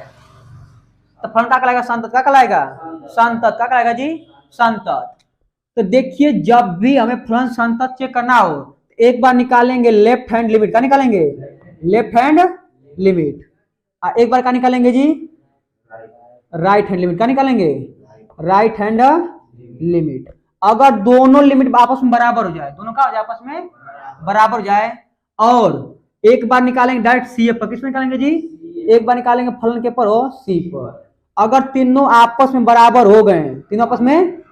तो फलन क्या कहलाएगा, संतत। क्या कहलाएगा, संतत। क्या कहलाएगा जी, संतत। तो देखिए जब भी हमें फलन संतत चेक करना हो, एक बार निकालेंगे लेफ्ट हैंड लिमिट। क्या निकालेंगे, लेफ्ट हैंड लिमिट। एक बार क्या निकालेंगे जी, राइट हैंड लिमिट। क्या निकालेंगे, राइट हैंड लिमिट। अगर दोनों लिमिट आपस में बराबर हो जाए, दोनों का हो जाए आपस में बराबर हो जाए, और एक बार निकालेंगे डायरेक्ट सी पर। किस में निकालेंगे जी, एक बार निकालेंगे फलन के पर हो सी पर। अगर तीनों आपस में बराबर हो गए, तीनों आपस में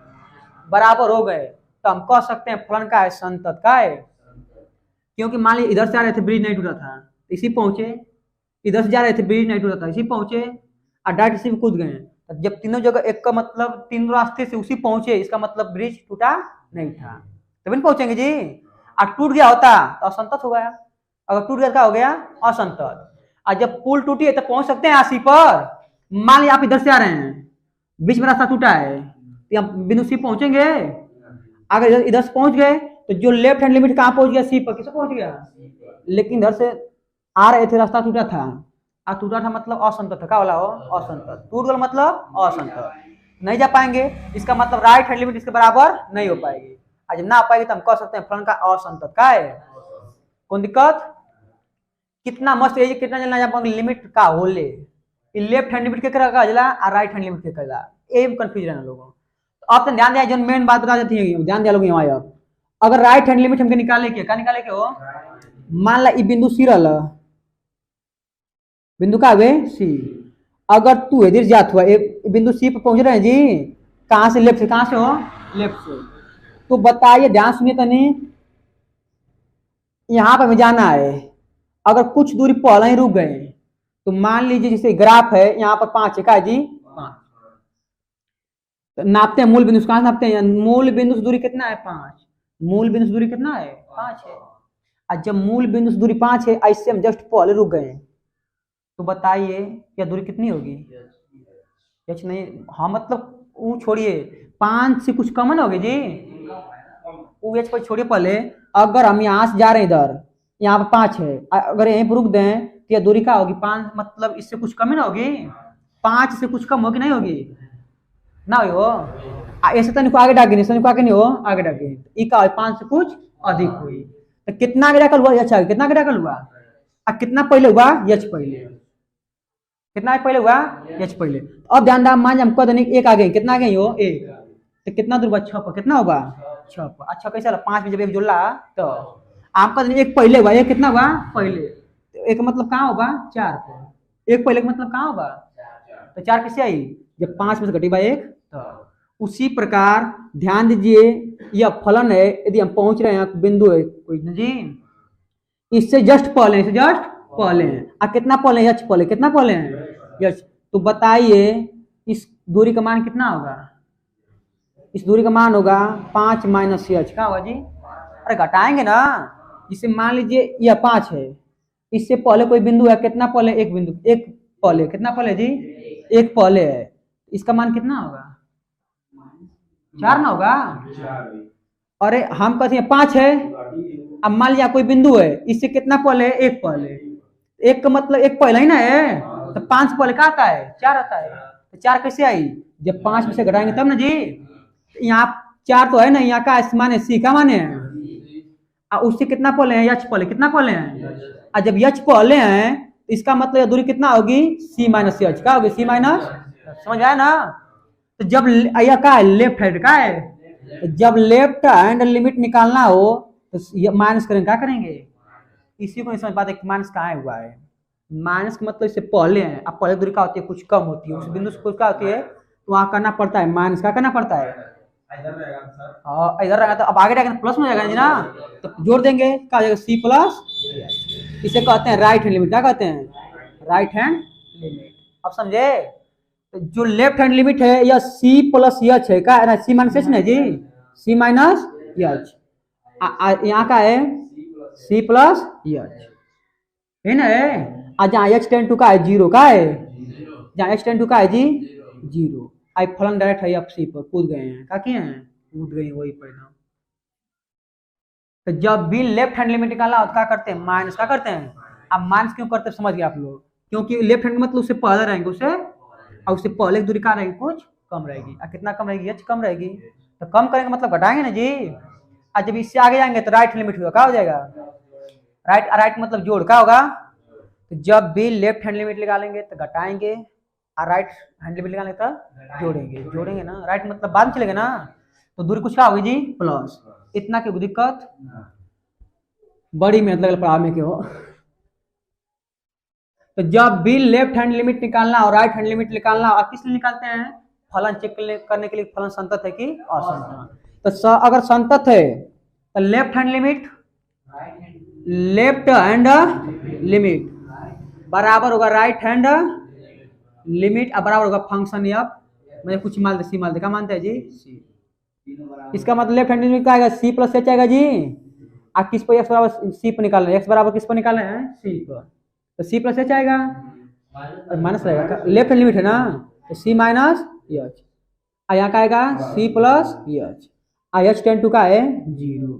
बराबर हो गए, तो हम कह सकते हैं फलन का है संतत। का है, क्योंकि मान लीजिए इधर से आ रहे थे, ब्रिज नहीं टूटा था, इसी पहुंचे, इधर से जा रहे थे, ब्रिज नहीं टूटा था, इसी पहुंचे, और डायरेक्ट इसी कूद गए। जब तीनों जगह एक का मतलब तीनों रास्ते से उसी पहुंचे, इसका मतलब ब्रिज टूटा नहीं था, तभी पहुंचेंगे जी। और टूट गया होता तो असंतत हो गया, अगर टूट गया क्या हो गया, असंतत। और जब पुल टूटी है तो पहुंच सकते हैं आसी पर। मान लीजिए आप इधर से आ रहे हैं, बीच में रास्ता टूटा है, तो हम बिंदु सी पहुंचेंगे। अगर इधर से पहुंच गए तो जो लेफ्ट हैंड लिमिट कहाँ पहुंच गया, सी पर। किसे पहुंच गया, लेकिन इधर से आ रहे थे, रास्ता टूटा था, और टूटा था मतलब असंतत था। क्या वाला हो, असंतत। टूट गया मतलब असंतत, नहीं जा पाएंगे, इसका मतलब राइट हैंड लिमिट इसके बराबर नहीं हो पाएगी। आज ना आ पाएगी तो हम कह सकते हैं फलन का असंतत। का है, कौन दिक्कत। कितना मस्त है, कितना जलना जा लिमिट का होले, लेफ्ट हैंड लिमिट के जला और राइट हैंड लिमिट के जला, ये कंफ्यूज रहना लोगों। तो आप तो ध्यान दिया, जो मेन बात बता देती है, ध्यान दिया लोग यहाँ। अब अगर राइट हैंड लिमिट हमके निकाले के, क्या निकाले के हो, मान ला ई बिंदु सी रहा, बिंदु का वे सी। अगर तू इधर जात हुआ, एक बिंदु सी पर पहुंच रहे हैं जी, कहां से, लेफ्ट से। कहां से हो, लेफ्ट से। तो बताइए, ध्यान सुनिए तनी, यहां पर हमें जाना है, अगर कुछ दूरी पहले ही रुक गए, तो मान लीजिए जैसे ग्राफ है, यहाँ पर 5 है, का जी 5, तो नापते हैं मूल बिंदु से। कहां नापते हैं, मूल बिंदु से दूरी कितना है, 5। मूल बिंदु से दूरी कितना है, 5 है। और जब मूल बिंदु से दूरी 5 है, ऐसे हम जस्ट पहले रुक गए, तो बताइए क्या दूरी कितनी होगी, एच नहीं, हाँ मतलब वो छोड़िए, 5 से कुछ कम ना होगी जी, वो एच पर छोड़िए पहले। अगर हम यहाँ से जा रहे हैं, इधर यहाँ पर 5 है, अगर यहीं पर रुक दें तो यह दूरी क्या होगी, 5, मतलब इससे कुछ कम ही ना होगी, 5 से कुछ कम होगी, नहीं होगी ना हो। ऐसे तो नहीं आगे डाके, नहीं आगे नहीं हो, आगे डाके, इका 5 से कुछ अधिक हुई, तो कितना आगे डाकल हुआ, अच्छा कितना आगे डाकल हुआ, और कितना पहले हुआ, यच पहले, कितना पहले हुआ, यच पहले। अब ध्यान दाम, मान हम कह दें एक आगे, कितना आगे हो, 1, तो कितना दूर हुआ, 6 पर, कितना होगा, 6 पर। अच्छा कैसे 5 में जब 1 जुड़ा, तो आप कह दें एक पहले हुआ, एक कितना हुआ, पहले, तो एक मतलब कहाँ होगा, 4 पर। एक पहले का मतलब कहाँ होगा, तो 4 किससे आई, जब 5 में से घटी 1, तो उसी प्रकार ध्यान दीजिए, यह फलन है, यदि हम पहुंच रहे हैं, बिंदु है कोई जी, इससे जस्ट पहले, इससे जस्ट पहले हैं, और कितना पहले, यच पहले, कितना पहले है, यच। तो बताइए इस दूरी का मान कितना होगा, इस दूरी का मान होगा 5 माइनस यच। क्या होगा जी, अरे घटाएंगे ना, जिसे मान लीजिए यह 5 है, इससे पहले कोई बिंदु है, कितना पहले, एक बिंदु, एक पहले, कितना पहले जी, एक पहले है, इसका मान कितना होगा, 4 ना होगा। अरे हम कहते हैं 5 है, अब मान लिया कोई बिंदु है, इससे कितना पहले, एक पहले, एक का मतलब एक पहले ही ना है, तो 5 पहले क्या आता है, 4 आता है, तो 4 कैसे आई, जब 5 में से घटाएंगे तब ना जी। यहाँ 4 तो है ना, यहाँ का माने सी का माने है, उससे कितना पहले है, यच पहले, कितना पहले है, और जब यच पहले हैं, तो इसका मतलब दूरी कितना होगी, सी माइनस यच। क्या होगी, सी माइनस, समझ आया ना। तो जब यह का है, लेफ्ट हैंड का है, जब लेफ्ट हैंड लिमिट निकालना हो तो माइनस करेंगे, क्या करेंगे? इसी को नहीं समझ पाते कि माइनस कहाँ हुआ है। माइनस का मतलब इससे पहले है, अब पहले दूरी क्या होती है, कुछ कम होती है, उस बिंदु से कुछ क्या होती है, तो वहां करना पड़ता है माइनस, क्या करना पड़ता है? इधर रहेगा तो अब आगे जाकर प्लस में जाएगा ना, तो जोड़ देंगे, क्या हो जाएगा? C plus. इसे कहते हैं राइट हैंड लिमिट, क्या कहते हैं? Right hand limit. अब समझे? तो जो लेफ्ट हैंड लिमिट है यह सी प्लस एच है, क्या है? सी माइनस एच नहीं जी, सी माइनस एच। यहाँ का है सी प्लस एच, है ना? जहाँ एच टेन टू का है जीरो, का है जहाँ एच टेन टू का है जी जीरो। आई फलन डायरेक्ट है अब सी पर कूद गए हैं, क्या किए हैं? कूद गए, वही परिणाम। तो जब भी लेफ्ट हैंड लिमिट निकालना हो तो क्या करते हैं? माइनस, क्या करते हैं? अब माइनस क्यों करते हैं समझ गए आप लोग? क्योंकि लेफ्ट हैंड मतलब उससे पहले रहेंगे, उससे और उससे पहले की दूरी क्या रहेगी? कुछ कम रहेगी। कितना कम रहेगी? एच कम रहेगी, तो कम करेंगे मतलब घटाएंगे ना जी। और जब इससे आगे जाएंगे तो राइट लिमिट होगा, क्या हो जाएगा? राइट, राइट मतलब जोड़, क्या होगा? तो जब भी लेफ्ट हैंड लिमिट निकालेंगे तो घटाएंगे, और राइट हैंड लिमिट निकालेंगे तो जोड़ेंगे। जोड़ेंगे ना, राइट मतलब बाद में चलेगा ना, तो दूरी कुछ क्या होगी जी? प्लस। इतना क्यों दिक्कत? बड़ी मेहनत लगल पढ़ाने के हो। तो जब भी लेफ्ट हैंड लिमिट निकालना और राइट हैंड लिमिट निकालना, और किस लिए निकालते हैं? फलन चेक करने के लिए, फलन संतत है कि असंतत। तो अगर संतत है तो left hand limit, left hand limit बराबर होगा राइट हैंड लिमिट, और बराबर होगा फंक्शन एफ, मतलब कुछ मान दे, सी मान दे, क्या मानते हैं जी? सी। इसका मतलब लेफ्ट हैंड लिमिट क्या आएगा? सी प्लस एच आएगा जी। आप किस पर एक्स बराबर सी पर निकाल रहे हैं? एक्स बराबर किस पर निकाल रहे हैं? सी पर। तो सी प्लस एच आएगा, माइनस रहेगा, लेफ्ट हैंड लिमिट है ना, तो सी माइनस एच। यहाँ का आएगा c plus h. H tend to का है जीरो,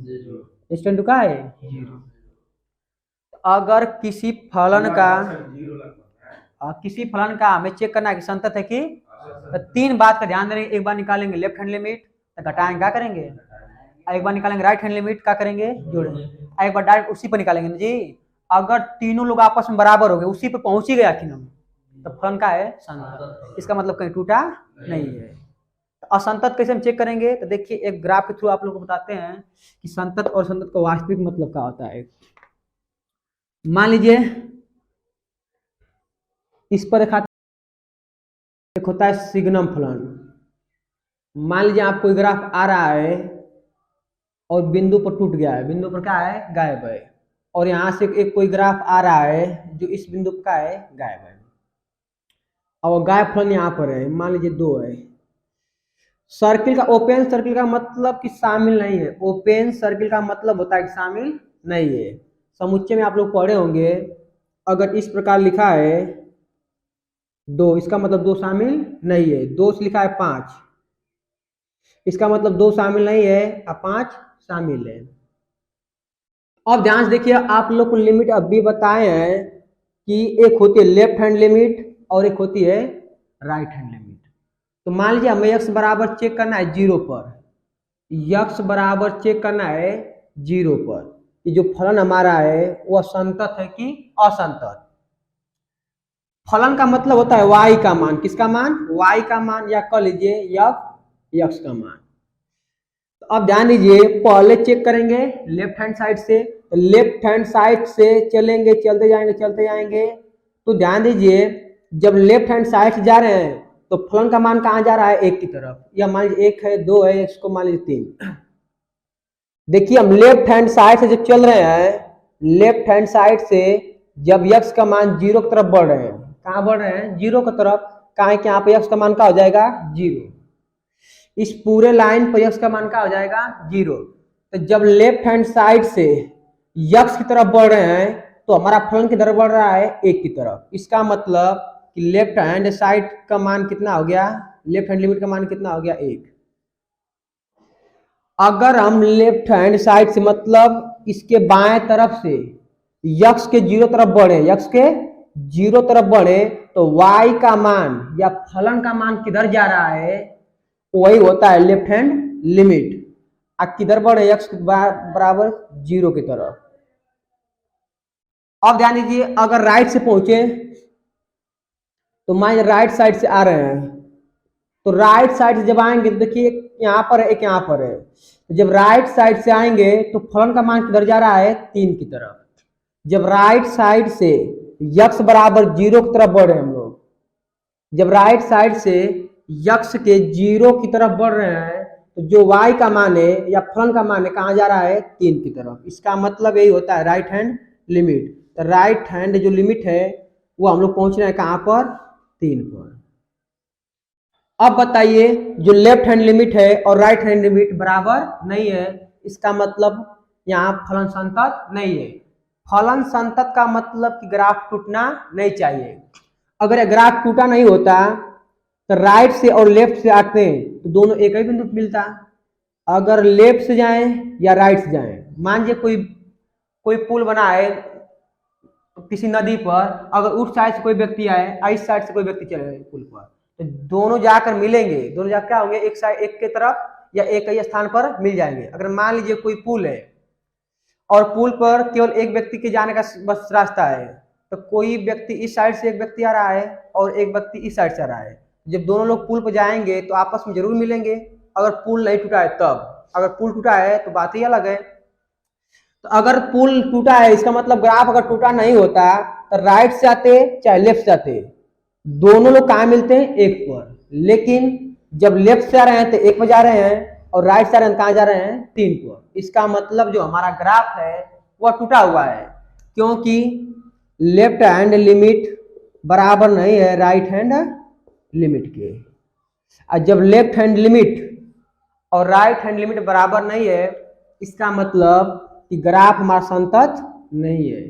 एच टेन टू का है जीरो। अगर किसी फलन का हमें चेक करना है कि संतत है कि, तो तीन बात का ध्यान देंगे। एक बार निकालेंगे लेफ्ट हैंड लिमिट तो घटाएंगे, क्या करेंगे? एक बार निकालेंगे राइट हैंड लिमिट, क्या करेंगे? जोड़ेंगे। एक बार डायरेक्ट उसी पर निकालेंगे ना जी। अगर तीनों लोग आपस में बराबर हो गए, उसी पे पहुंच ही गए आखिर हम, तो फलन का है संतत। इसका मतलब कहीं टूटा नहीं है। असंतत कैसे हम चेक करेंगे? तो देखिए एक ग्राफ के थ्रू आप लोग को बताते हैं कि संतत और संतत का वास्तविक मतलब क्या होता है। मान लीजिए इस पर एक होता है सिग्नम फलन। मान लीजिए आप कोई ग्राफ आ रहा है और बिंदु पर टूट गया है, बिंदु पर क्या है? गायब है। और यहां से एक कोई ग्राफ आ रहा है जो इस बिंदु पर क्या है? गायब है। और गायब फलन यहाँ पर है, मान लीजिए 2 है। सर्किल का, ओपन सर्किल का मतलब कि शामिल नहीं है। ओपन सर्किल का मतलब होता है कि शामिल नहीं है। समुच्चय में आप लोग पढ़े होंगे, अगर इस प्रकार लिखा है 2, इसका मतलब 2 शामिल नहीं है। 2 से लिखा है 5, इसका मतलब 2 शामिल नहीं है और 5 शामिल है। अब ध्यान से देखिए, आप लोग को लिमिट अब भी बताए हैं कि एक होती है लेफ्ट हैंड लिमिट और एक होती है राइट हैंड लिमिट। तो मान लीजिए हमें x बराबर चेक करना है 0 पर, x बराबर चेक करना है 0 पर। ये जो फलन हमारा है वह संतत है कि असंतत? फलन का मतलब होता है y का मान, किसका मान? y का मान, या कह लीजिए x का मान। तो अब ध्यान दीजिए, पहले चेक करेंगे लेफ्ट हैंड साइड से, तो लेफ्ट हैंड साइड से चलेंगे, चलते जाएंगे। तो ध्यान दीजिए, जब लेफ्ट हैंड साइड से जा रहे हैं तो फलन का मान कहाँ जा रहा है? 1 की तरफ। या मान लीजिए 1 है, 2 है, इसको मान लीजिए 3। देखिए हम लेफ्ट हैंड साइड से जब चल रहे हैं, लेफ्ट हैंड साइड से जब x का मान 0 की तरफ बढ़ रहे हैं, कहाँ बढ़ रहे हैं? 0 की तरफ। कहा कि यहाँ पे x का मान क्या हो जाएगा? 0। इस पूरे लाइन पर x का मान क्या हो जाएगा? 0। तो जब लेफ्ट हैंड साइड से x की तरफ बढ़ रहे हैं तो हमारा फलन की तरफ बढ़ रहा है 1 की तरफ। इसका मतलब कि लेफ्ट हैंड साइड का मान कितना हो गया? लेफ्ट हैंड लिमिट का मान कितना हो गया? 1। अगर हम लेफ्ट हैंड साइड से मतलब इसके बाएं तरफ से x के 0 तरफ बढ़े, x के 0 तरफ बढ़े, तो y का मान या फलन का मान किधर जा रहा है? वही होता है लेफ्ट हैंड लिमिट। किधर बढ़े? x बराबर 0 की तरफ। अब ध्यान दीजिए, अगर राइट से पहुंचे तो मान राइट साइड से आ रहे हैं, तो राइट साइड से जब आएंगे तो देखिए यहाँ पर है, एक यहाँ पर है। तो जब राइट साइड से आएंगे तो फलन का मान किधर जा रहा है, 3 की तरफ। जब राइट साइड से यक्स बराबर 0 की तरफ बढ़ रहे हैं हम लोग, जब राइट साइड से यक्स के 0 की तरफ बढ़ रहे हैं तो जो y का मान है या फलन का मान है कहाँ जा रहा है, 3 की तरफ। इसका मतलब यही होता है राइट हैंड लिमिट। तो राइट हैंड जो लिमिट है वो हम लोग पहुंच रहे हैं कहाँ पर, 3 पर। अब बताइए जो लेफ्ट हैंड लिमिट है और राइट हैंड लिमिट बराबर नहीं है, इसका मतलब यहाँ फलन संतत नहीं है। फलन संतत का मतलब कि ग्राफ टूटना नहीं चाहिए। अगर यह ग्राफ टूटा नहीं होता तो राइट से और लेफ्ट से आते हैं तो दोनों एक ही बिंदु मिलता। अगर लेफ्ट से जाएं या राइट से जाएं, मान लीजिए कोई पुल बना है किसी नदी पर, अगर उस साइड से कोई व्यक्ति आए, इस साइड से कोई व्यक्ति चले पुल पर, तो दोनों जाकर मिलेंगे, दोनों जाकर क्या होंगे, एक साइड एक के तरफ या एक ही स्थान पर मिल जाएंगे। अगर मान लीजिए कोई पुल है और पुल पर केवल एक व्यक्ति के जाने का बस रास्ता है, तो कोई व्यक्ति इस साइड से एक व्यक्ति आ रहा है और एक व्यक्ति इस साइड से आ रहा है, जब दोनों लोग पुल पर जाएंगे तो आपस में जरूर मिलेंगे। अगर पुल नहीं टूटा है तब, अगर पुल टूटा है तो बात ही अलग है। तो अगर पुल टूटा है इसका मतलब ग्राफ अगर टूटा नहीं होता तो राइट से आते चाहे लेफ्ट से आते, दोनों लोग कहाँ मिलते हैं, एक पर। लेकिन जब लेफ्ट से आ रहे हैं तो एक पर जा रहे हैं और राइट से आ रहे हैं कहाँ जा रहे हैं, 3 पर। इसका मतलब जो हमारा ग्राफ है वह टूटा हुआ है, क्योंकि लेफ्ट हैंड लिमिट बराबर नहीं है राइट हैंड लिमिट के। और जब लेफ्ट हैंड लिमिट और राइट हैंड लिमिट बराबर नहीं है, इसका मतलब कि ग्राफ हमारा संतत नहीं है।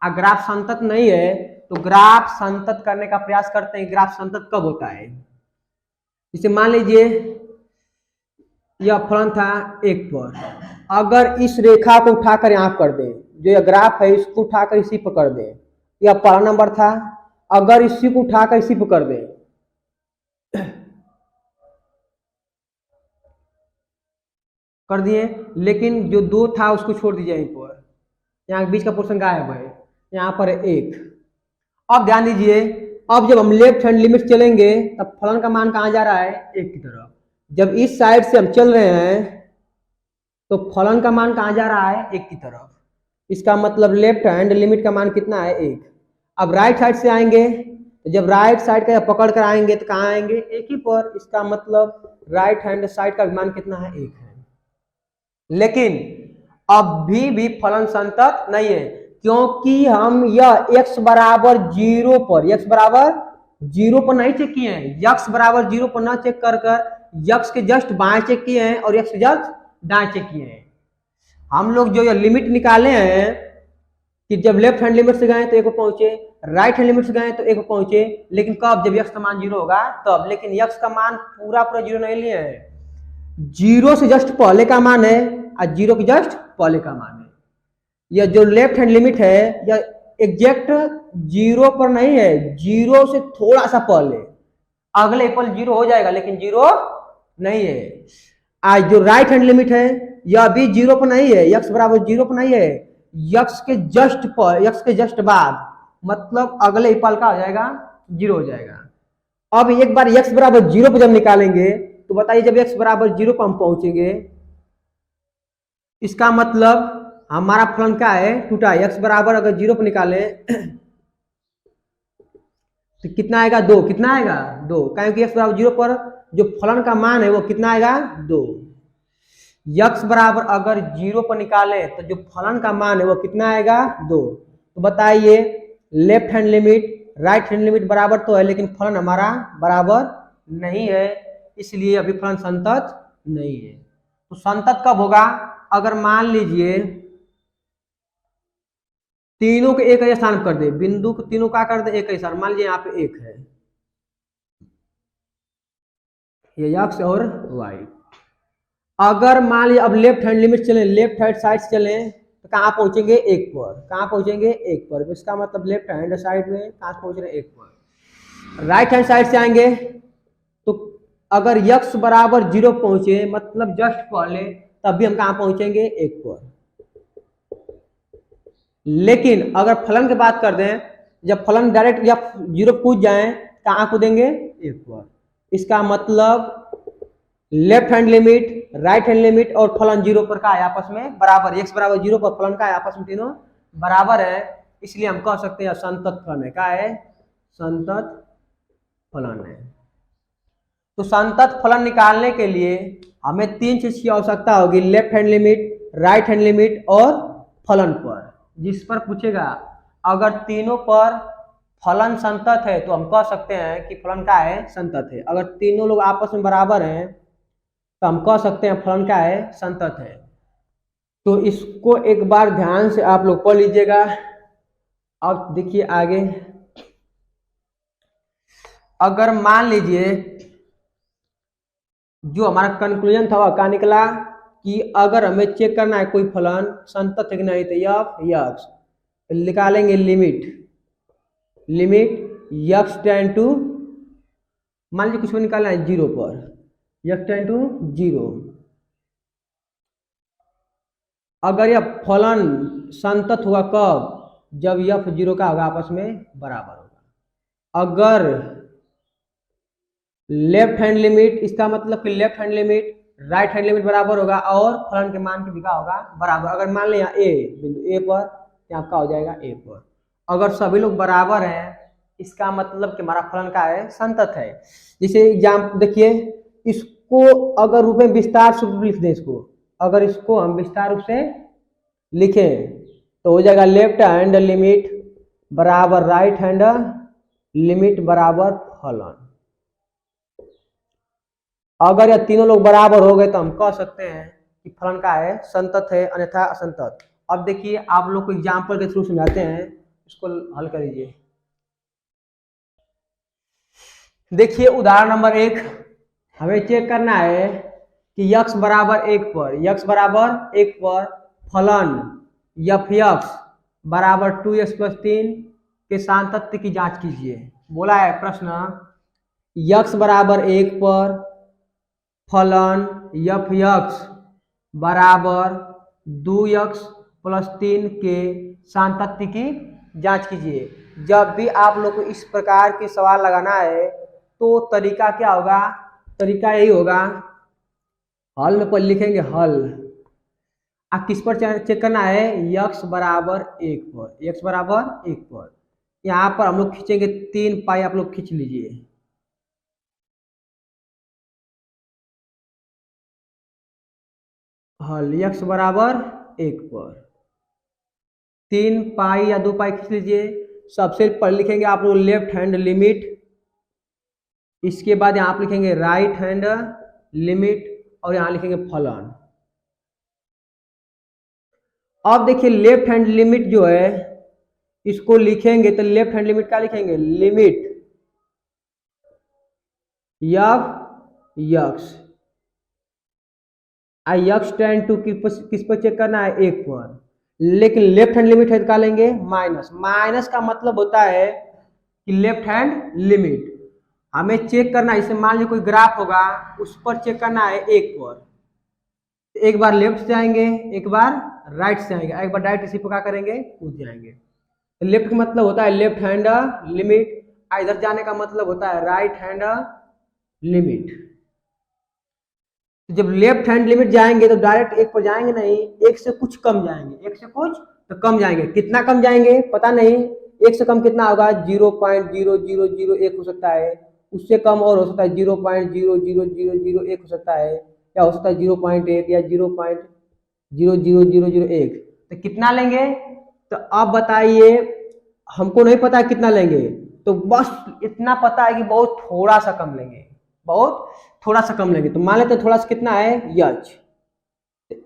अगर ग्राफ संतत नहीं है तो ग्राफ संतत करने का प्रयास करते हैं। ग्राफ संतत कब होता है, जैसे मान लीजिए यह फलन था 1 पर, अगर इस रेखा को उठाकर यहाँ कर दें, जो यह ग्राफ है इसको उठाकर इसी पर कर दें, यह पहला नंबर था, अगर इसी को उठाकर इसी पर कर दें, कर दिए, लेकिन जो 2 था उसको छोड़ दीजिए यहीं पर, यहाँ बीच का पोर्शन गायब है, यहाँ पर है 1। अब ध्यान दीजिए, अब जब हम लेफ्ट हैंड लिमिट चलेंगे तब फलन का मान कहाँ जा रहा है, 1 की तरफ। जब इस साइड से हम चल रहे हैं तो फलन का मान कहाँ जा रहा है, 1 की तरफ। इसका मतलब लेफ्ट हैंड लिमिट का मान कितना है, 1। अब राइट साइड से आएंगे तो जब राइट साइड का पकड़ कर आएंगे तो कहाँ आएंगे, 1 ही पर। इसका मतलब राइट हैंड साइड का मान कितना है, 1 है। लेकिन अभी भी फलन संतत नहीं है, क्योंकि हम यह x बराबर 0 पर, x बराबर 0 पर नहीं चेक किए हैं। x बराबर 0 पर ना चेक कर x के जस्ट बाएं चेक किए हैं और x के जस्ट दाएं चेक किए हैं। हम लोग जो ये लिमिट निकाले हैं कि जब लेफ्ट हैंड लिमिट से गए तो 1 पर पहुंचे, राइट हैंड लिमिट से गए तो 1 पर पहुंचे, लेकिन कब, जब x का मान 0 होगा तब। लेकिन x का मान पूरा 0 नहीं लिए है, 0 से जस्ट पहले का मान है और 0 के जस्ट पहले का मान है। यह जो लेफ्ट हैंड लिमिट है यह एग्जैक्ट 0 पर नहीं है, 0 से थोड़ा सा पहले, अगले पल 0 हो जाएगा लेकिन 0 नहीं है। आज जो राइट हैंड लिमिट है यह भी 0 पर नहीं है, x बराबर 0 पर नहीं है, x के जस्ट पर, x के जस्ट बाद, मतलब अगले पल का हो जाएगा, 0 हो जाएगा। अब एक बार x बराबर 0 पर जब निकालेंगे तो बताइए जब x बराबर 0 पर हम पहुंचेंगे, इसका मतलब हमारा फलन क्या है, टूटा है। x बराबर अगर 0 पर निकाले तो कितना आएगा, 2। कितना आएगा, 2, क्योंकि x बराबर 0 पर जो फलन का मान है वो कितना आएगा, 2। x बराबर अगर 0 पर निकाले तो जो फलन का मान है वो कितना आएगा, 2। तो बताइए left hand limit right hand limit बराबर तो है, लेकिन फलन हमारा बराबर नहीं है, इसलिए अभी फलन संतत नहीं है। तो संतत कब होगा, अगर मान लीजिए तीनों के एक ही स्थान कर दे, बिंदु को तीनों का कर दे एक ही स्थान, मान लीजिए यहाँ पे 1 है, ये x और y। अगर मान लीजिए अब लेफ्ट हैंड लिमिट चले, लेफ्ट हैंड साइड से चले तो कहाँ पहुंचेंगे, 1 पर। कहाँ पहुंचेंगे, 1 पर। इसका मतलब लेफ्ट हैंड साइड में कहाँ पहुंच रहे, 1 पर। राइट हैंड साइड से आएंगे तो अगर x बराबर 0 पहुंचे, मतलब जस्ट पहले, तब भी हम कहाँ पहुंचेंगे, 1 पर। लेकिन अगर फलन की बात कर दें, जब फलन डायरेक्ट या 0 कूद जाए, कहाँ कूदेंगे, 1 पर। इसका मतलब left hand limit, right hand limit और फलन 0 पर का है आपस में बराबर, x बराबर 0 पर फलन का है आपस में तीनों बराबर है, इसलिए हम कह सकते हैं संतत फलन है। क्या है? संतत फलन है। तो संतत फलन निकालने के लिए हमें 3 चीज की आवश्यकता होगी, left hand limit, right hand limit और फलन पर। जिस पर पूछेगा अगर तीनों पर फलन संतत है तो हम कह सकते हैं कि फलन क्या है? संतत है। अगर तीनों लोग आपस में बराबर हैं तो हम कह सकते हैं फलन क्या है? संतत है। तो इसको एक बार ध्यान से आप लोग पढ़ लीजिएगा। अब देखिए आगे, अगर मान लीजिए जो हमारा कंक्लूजन था वह क्या निकला कि अगर हमें चेक करना है कोई फलन संतत है कि नहीं, तो यक्स निकालेंगे लिमिट यक्स टेंड टू, मान लीजिए कुछ भी निकालना है 0 पर, यक्स टेंड टू 0। अगर यह फलन संतत हुआ कब? जब यफ 0 का होगा आपस में बराबर होगा। अगर लेफ्ट हैंड लिमिट, इसका मतलब कि left hand limit right hand limit बराबर होगा और फलन के मान की भी क्या होगा? बराबर। अगर मान लें यहाँ ए, बिंदु ए पर, यहाँ का हो जाएगा ए पर। अगर सभी लोग बराबर हैं इसका मतलब कि हमारा फलन का है? संतत है। जैसे एग्जाम्पल देखिए, इसको अगर रूप में विस्तार से लिख दें, इसको अगर इसको हम विस्तार रूप से लिखें तो हो जाएगा लेफ्ट हैंड लिमिट बराबर राइट हैंड लिमिट बराबर फलन। अगर यह तीनों लोग बराबर हो गए तो हम कह सकते हैं कि फलन का है? संतत है, अन्यथा असंतत। अब देखिए आप लोग को एग्जाम्पल के थ्रू समझाते हैं, इसको हल कर लीजिए। देखिए उदाहरण नंबर 1, हमें चेक करना है कि यक्स बराबर 1 पर फलन यफ यक्स बराबर 2x + 3 के सातत्य की जांच कीजिए। बोला है प्रश्न, यक्स बराबर 1 पर फलन यफ यक्स बराबर 2x + 3 के सातत्य की जांच कीजिए। जब भी आप लोग को इस प्रकार के सवाल लगाना है तो तरीका क्या होगा? तरीका यही होगा, हल में पर लिखेंगे हल। आप किस पर चेक करना है? यक्स बराबर 1 पर। यहाँ पर हम लोग खींचेंगे 3 पाई, आप लोग खींच लीजिए। हल यक्स बराबर 1 पर 3 पाई या 2 पाई खींच लीजिए। सबसे पहले लिखेंगे आप लोग लेफ्ट हैंड लिमिट, इसके बाद यहाँ आप लिखेंगे राइट हैंड लिमिट और यहाँ लिखेंगे फलन। अब देखिए लेफ्ट हैंड लिमिट जो है इसको लिखेंगे तो लेफ्ट हैंड लिमिट क्या लिखेंगे? Limit x x tend to किस पर चेक करना है? 1 पर। लेकिन लेफ्ट हैंड लिमिट है तो क्या लेंगे? माइनस का मतलब होता है कि लेफ्ट हैंड लिमिट हमें चेक करना है। इसे मान लीजिए कोई ग्राफ होगा, उस पर चेक करना है 1 पर। एक बार लेफ्ट से आएंगे, एक बार राइट से आएंगे, एक बार डायरेक्ट इसी पर क्या करेंगे? कूद जाएंगे। तो लेफ्ट का मतलब होता है लेफ्ट हैंड लिमिट, इधर जाने का मतलब होता है राइट हैंड लिमिट। जब लेफ्ट हैंड लिमिट जाएंगे तो डायरेक्ट 1 पर जाएंगे नहीं, 1 से कुछ कम जाएंगे, 1 से कुछ तो कम जाएंगे। कितना कम जाएंगे पता नहीं, 1 से कम कितना होगा? 0.0001 हो सकता है, उससे कम और हो सकता है 0.00001 हो सकता है, या हो सकता है 0.1 या 0.00001। तो कितना लेंगे? तो अब बताइए, हमको नहीं पता कितना लेंगे, तो बस इतना पता है कि बहुत थोड़ा सा कम लेंगे, बहुत थोड़ा सा कम लेंगे। तो मान लेते थोड़ा सा कितना है? यच।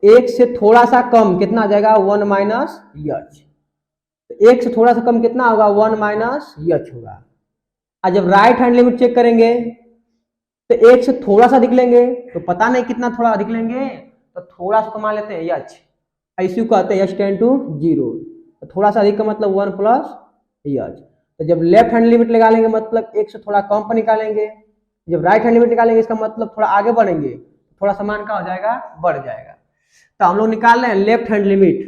1 से थोड़ा सा कम कितना आ जाएगा? 1 - यच। 1 से थोड़ा सा कम कितना होगा? 1 - यच होगा। और जब राइट हैंड लिमिट चेक करेंगे तो 1 से थोड़ा सा अधिक लेंगे, तो पता नहीं कितना थोड़ा अधिक लेंगे, तो थोड़ा सा मान लेते हैं यच, ऐसे कहते हैं यच टेंड टू 0। तो थोड़ा सा अधिक का मतलब 1 + यच। तो जब लेफ्ट हैंड लिमिट लगा लेंगे मतलब 1 से थोड़ा कम पर निकालेंगे, जब राइट हैंड लिमिट निकालेंगे इसका मतलब थोड़ा आगे बढ़ेंगे, थोड़ा सा मान का हो जाएगा? बढ़ जाएगा। तो हम लोग निकाल रहे हैं लेफ्ट हैंड लिमिट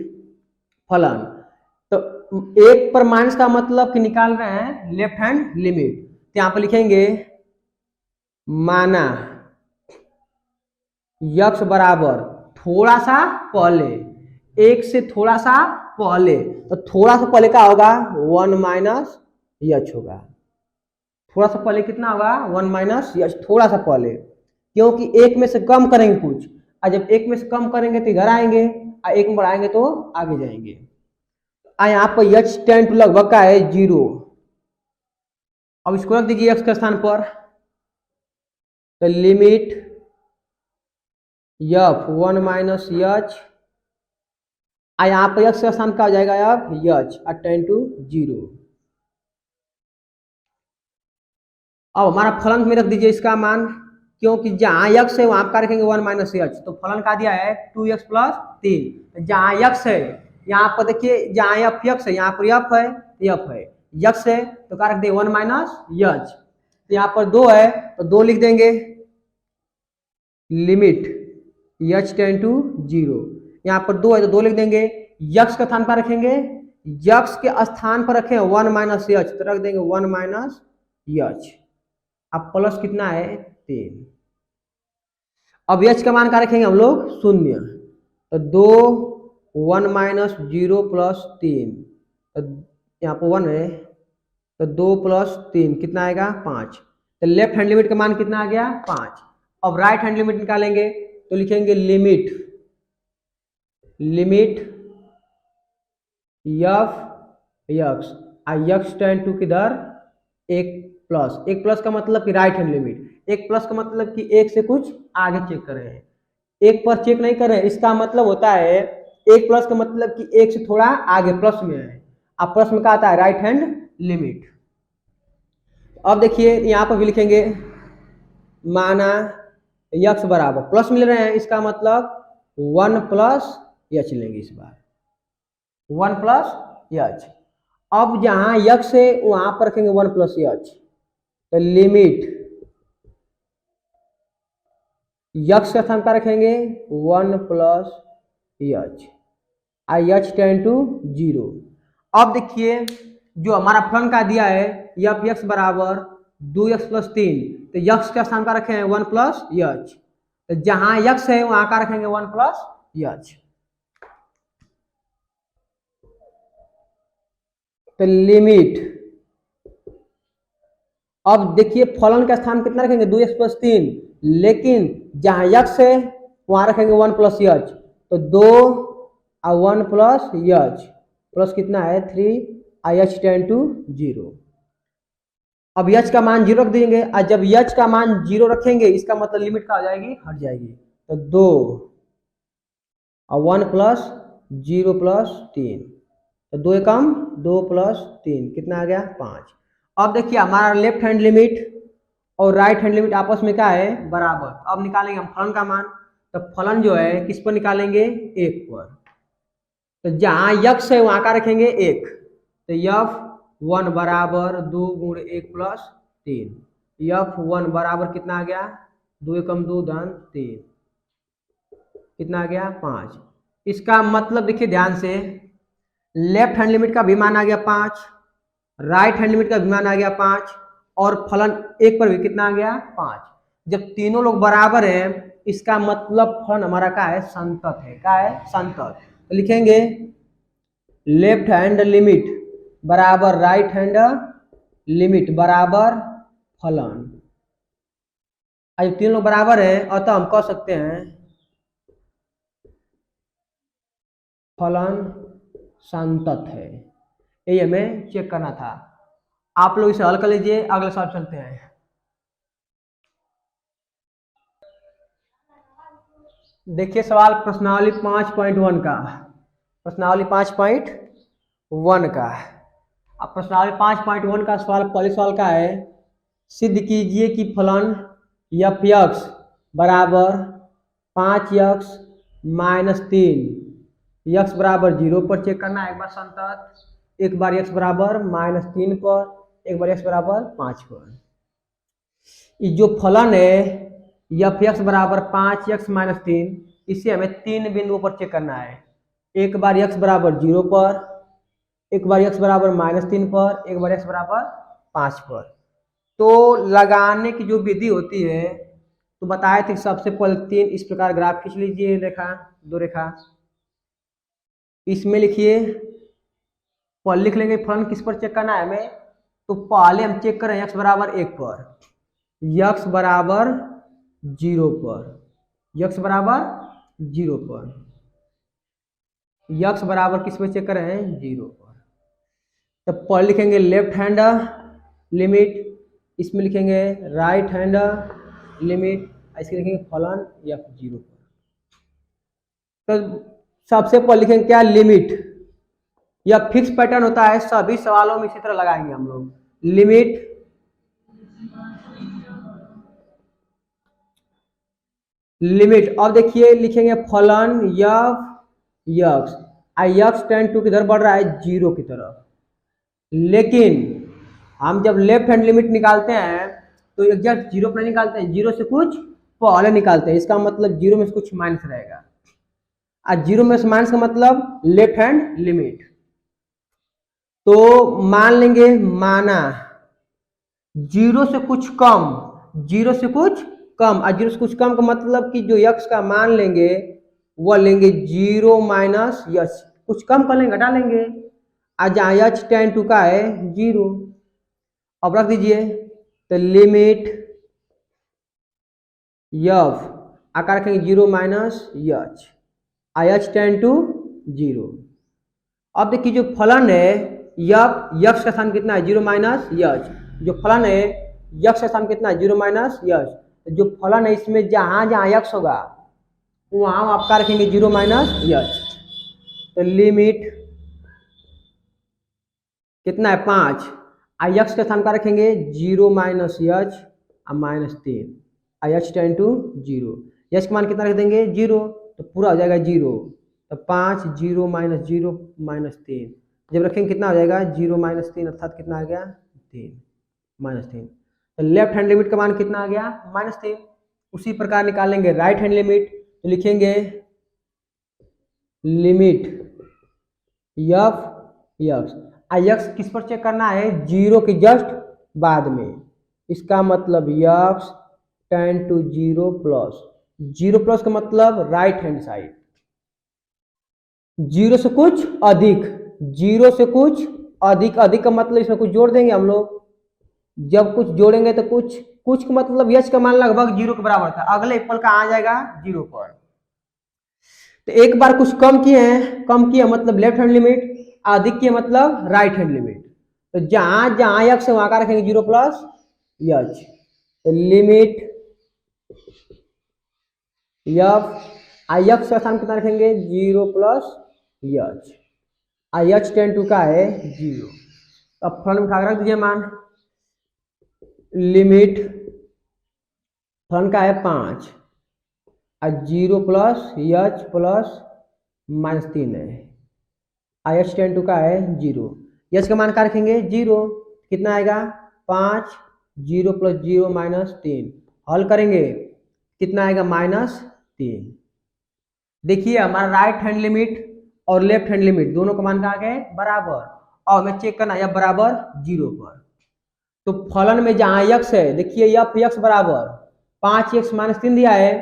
फलन। तो 1 पर माइनस का मतलब कि निकाल रहे हैं लेफ्ट हैंड लिमिट। तो यहाँ पर लिखेंगे माना यक्स बराबर थोड़ा सा पहले, एक से थोड़ा सा पहले, तो थोड़ा सा पहले क्या होगा 1 माइनस यच होगा। थोड़ा सा पहले कितना होगा 1 माइनस यच, थोड़ा सा पहले, क्योंकि एक में से कम करेंगे कुछ, और जब एक में से कम करेंगे तो इधर आएंगे, और एक में बढ़ाएंगे तो आगे जाएंगे। यहाँ पर यच टेन टू लगभग का है 0। अब इसको रख दीजिए एक्स के स्थान पर, तो लिमिट यफ 1 माइनस यच, यहाँ पर एक्स का स्थान क्या हो जाएगा अब यच, और टेन टू 0। अब हमारा फलन में रख दीजिए इसका मान, क्योंकि जहां यक्स है वहां का रखेंगे 1 माइनस एच, तो फलन का दिया है 2x प्लस 3। जहां यक्स है यहाँ पर देखिए, जहां एफ यक्स है यहाँ पर एफ है, एफ है, यक्स है तो क्या रख देंगे 1 माइनस यच। यहाँ पर 2 है तो 2 लिख देंगे, लिमिट यच टेन टू 0। यहाँ पर 2 है तो 2 लिख देंगे, यक्स का स्थान पर रखेंगे, यक्स के स्थान पर रखें 1 माइनस यच, तो रख देंगे 1 माइनस यच। अब प्लस कितना है 3। अब एच का मान क्या रखेंगे हम लोग 0, तो 2 1 माइनस 0 प्लस 3, तो यहाँ पर 1 है तो 2 प्लस 3 कितना आएगा 5। तो लेफ्ट हैंड लिमिट का मान कितना आ गया 5। अब राइट हैंड लिमिट निकालेंगे तो लिखेंगे limit f x, x tend to किधर एक प्लस का मतलब कि राइट हैंड लिमिट, एक प्लस का मतलब कि एक से कुछ आगे चेक कर रहे हैं, एक पर चेक नहीं कर रहे हैं, इसका मतलब होता है एक प्लस का मतलब कि एक से थोड़ा आगे प्लस में है। अब प्लस में क्या आता है राइट हैंड लिमिट। अब देखिए यहाँ पर भी लिखेंगे, माना यक्स बराबर प्लस मिल रहे हैं, इसका मतलब 1 प्लस यच लेंगे, इस बार 1 प्लस यच। अब जहां यक्स है वहां पर रखेंगे 1 प्लस यच, तो लिमिट यक्स का स्थान पर रखेंगे 1 plus h, h tend to 0। अब देखिए जो हमारा फलन का दिया है यफ यक्स बराबर 2x प्लस 3, तो यक्स का स्थान पर रखे हैं 1 प्लस यच, तो जहां यक्स है वहां का रखेंगे 1 प्लस यच। तो लिमिट, अब देखिए फलन का स्थान कितना रखेंगे 2x प्लस 3, लेकिन जहां यक्स है वहां रखेंगे 1 प्लस यच, तो 2 और 1 प्लस यच, प्लस कितना है 3, यच टेन टू 0। अब यच का मान 0 रख देंगे, और जब यच का मान 0 रखेंगे इसका मतलब लिमिट क्या हो जाएगी हट जाएगी, तो 2 और 1 प्लस 0 प्लस 3, तो 2 कम 2 प्लस 3 कितना आ गया 5। अब देखिए हमारा लेफ्ट हैंड लिमिट और राइट हैंड लिमिट आपस में क्या है बराबर। अब निकालेंगे हम फलन का मान, तो फलन जो है किस पर निकालेंगे 1 पर, तो जहां यक्स है वहां का रखेंगे 1, तो यफ 1 बराबर 2 गुण 1 प्लस 3, यफ 1 बराबर कितना आ गया 2 कम 2 धन 3, कितना आ गया 5। इसका मतलब देखिए ध्यान से, लेफ्ट हैंड लिमिट का भी मान आ गया 5, राइट हैंड लिमिट का भी मान आ गया 5, और फलन 1 पर भी कितना आ गया 5। जब तीनों लोग बराबर हैं इसका मतलब फलन हमारा क्या है संतत है, क्या है संतत। तो लिखेंगे लेफ्ट हैंड लिमिट बराबर राइट हैंड लिमिट बराबर फलन। आज तीन लोग बराबर है और तो हम कह सकते हैं फलन संतत है। यही हमें चेक करना था। आप लोग इसे हल कर लीजिए, अगले सवाल चलते हैं। देखिए सवाल प्रश्नावली 5.1 का, प्रश्नावली 5.1 का। अब प्रश्नावली 5.1 का सवाल पहले सवाल का है, सिद्ध कीजिए कि फलन एफ एक्स बराबर 5x माइनस 3, यक्स बराबर 0 पर चेक करना है एक बार संतत, एक बार x बराबर -3 पर, एक बार x बराबर 5 पर। ये जो फलन है एफ एक्स बराबर 5x माइनस 3, इसे हमें 3 बिंदुओं पर चेक करना है। एक बार x बराबर 0 पर, एक बार x बराबर -3 पर, एक बार x बराबर 5 पर। तो लगाने की जो विधि होती है तो बताए थे सबसे पहले 3 इस प्रकार ग्राफ खींच लीजिए, रेखा 2 रेखा। इसमें लिखिए, पहले लिख लेंगे फलन किस पर चेक करना है हमें, तो पहले हम चेक करें x बराबर 1 पर, x बराबर 0 पर, x बराबर 0 पर, x बराबर किस पर चेक करें 0 पर। तब पहले लिखेंगे लेफ्ट हैंड लिमिट, इसमें लिखेंगे राइट हैंड लिमिट, इसके लिखेंगे फलन f 0 पर। तो सबसे पहले लिखेंगे क्या, लिमिट। यह फिक्स पैटर्न होता है, सभी सवालों में इसी तरह लगाएंगे हम लोग, लिमिट लिमिट। अब देखिए लिखेंगे फलन f x, x tend to किधर बढ़ रहा है 0 की तरफ। लेकिन हम जब लेफ्ट हैंड लिमिट निकालते हैं तो एग्जैक्ट 0 पर नहीं निकालते हैं, 0 से कुछ पहले निकालते हैं। इसका मतलब 0 में से कुछ माइनस रहेगा, और 0 में से माइनस का मतलब लेफ्ट हैंड लिमिट। तो मान लेंगे, माना 0 से कुछ कम, 0 से कुछ कम, और 0 से कुछ कम का मतलब कि जो x का मान लेंगे वह लेंगे 0 माइनस यच, कुछ कम कर लेंगे, घटा लेंगे, और जहाँ h टेंड टू का है 0। अब रख दीजिए, तो लिमिट f आकार रखेंगे 0 minus h, h tend to 0। अब देखिए जो फलन है x का स्थान कितना है 0 माइनस यच, जो फलन है x का स्थान कितना है 0 माइनस यच, जो फलन है इसमें जहां जहां x होगा वहां आपका रखेंगे 0 माइनस यच। तो लिमिट कितना है 5, x का स्थान का रखेंगे 0 माइनस यच और -3, h टेंड टू 0, यच का मान कितना रख देंगे 0, तो पूरा हो जाएगा 0। तो 5 0 माइनस 0 -3, जब रखेंगे कितना हो जाएगा 0 -3, अर्थात कितना आ गया 3 -3। तो लेफ्ट हैंड लिमिट का मान कितना आ गया -3। उसी प्रकार निकाल लेंगे राइट हैंड लिमिट, तो लिखेंगे लिमिट f x, x किस पर चेक करना है 0 के जस्ट बाद में। इसका मतलब x tend to 0 plus, 0 plus का मतलब राइट हैंड साइड, 0 से कुछ अधिक, 0 से कुछ अधिक, अधिक का मतलब इसमें कुछ जोड़ देंगे हम लोग। जब कुछ जोड़ेंगे तो कुछ का मतलब यश का मान लगभग 0 के बराबर था, अगले पल का आ जाएगा 0 पर। तो एक बार कुछ कम किए हैं, कम किया मतलब लेफ्ट हैंड लिमिट, अधिक किया मतलब राइट हैंड लिमिट। तो जहां जहां यक्स है वहां का रखेंगे 0 प्लस यच। तो लिमिट यक्स का स्थान कितना रखेंगे 0 plus h, h tend to का है 0। अब फलन उठा रख दीजिए मान, लिमिट फलन का है 5 और 0 प्लस यच प्लस -3 है, एच टेंड टू का है 0, यच का मान क्या रखेंगे 0, कितना आएगा 5 0 प्लस 0 -3, हल करेंगे कितना आएगा -3। देखिए हमारा राइट हैंड लिमिट और लेफ्ट हैंड लिमिट दोनों का मान कहा गए बराबर, और हमें चेक करना है बराबर 0 पर। तो फलन में जहां x है, देखिए एफ एक्स बराबर 5x -3 दिया है,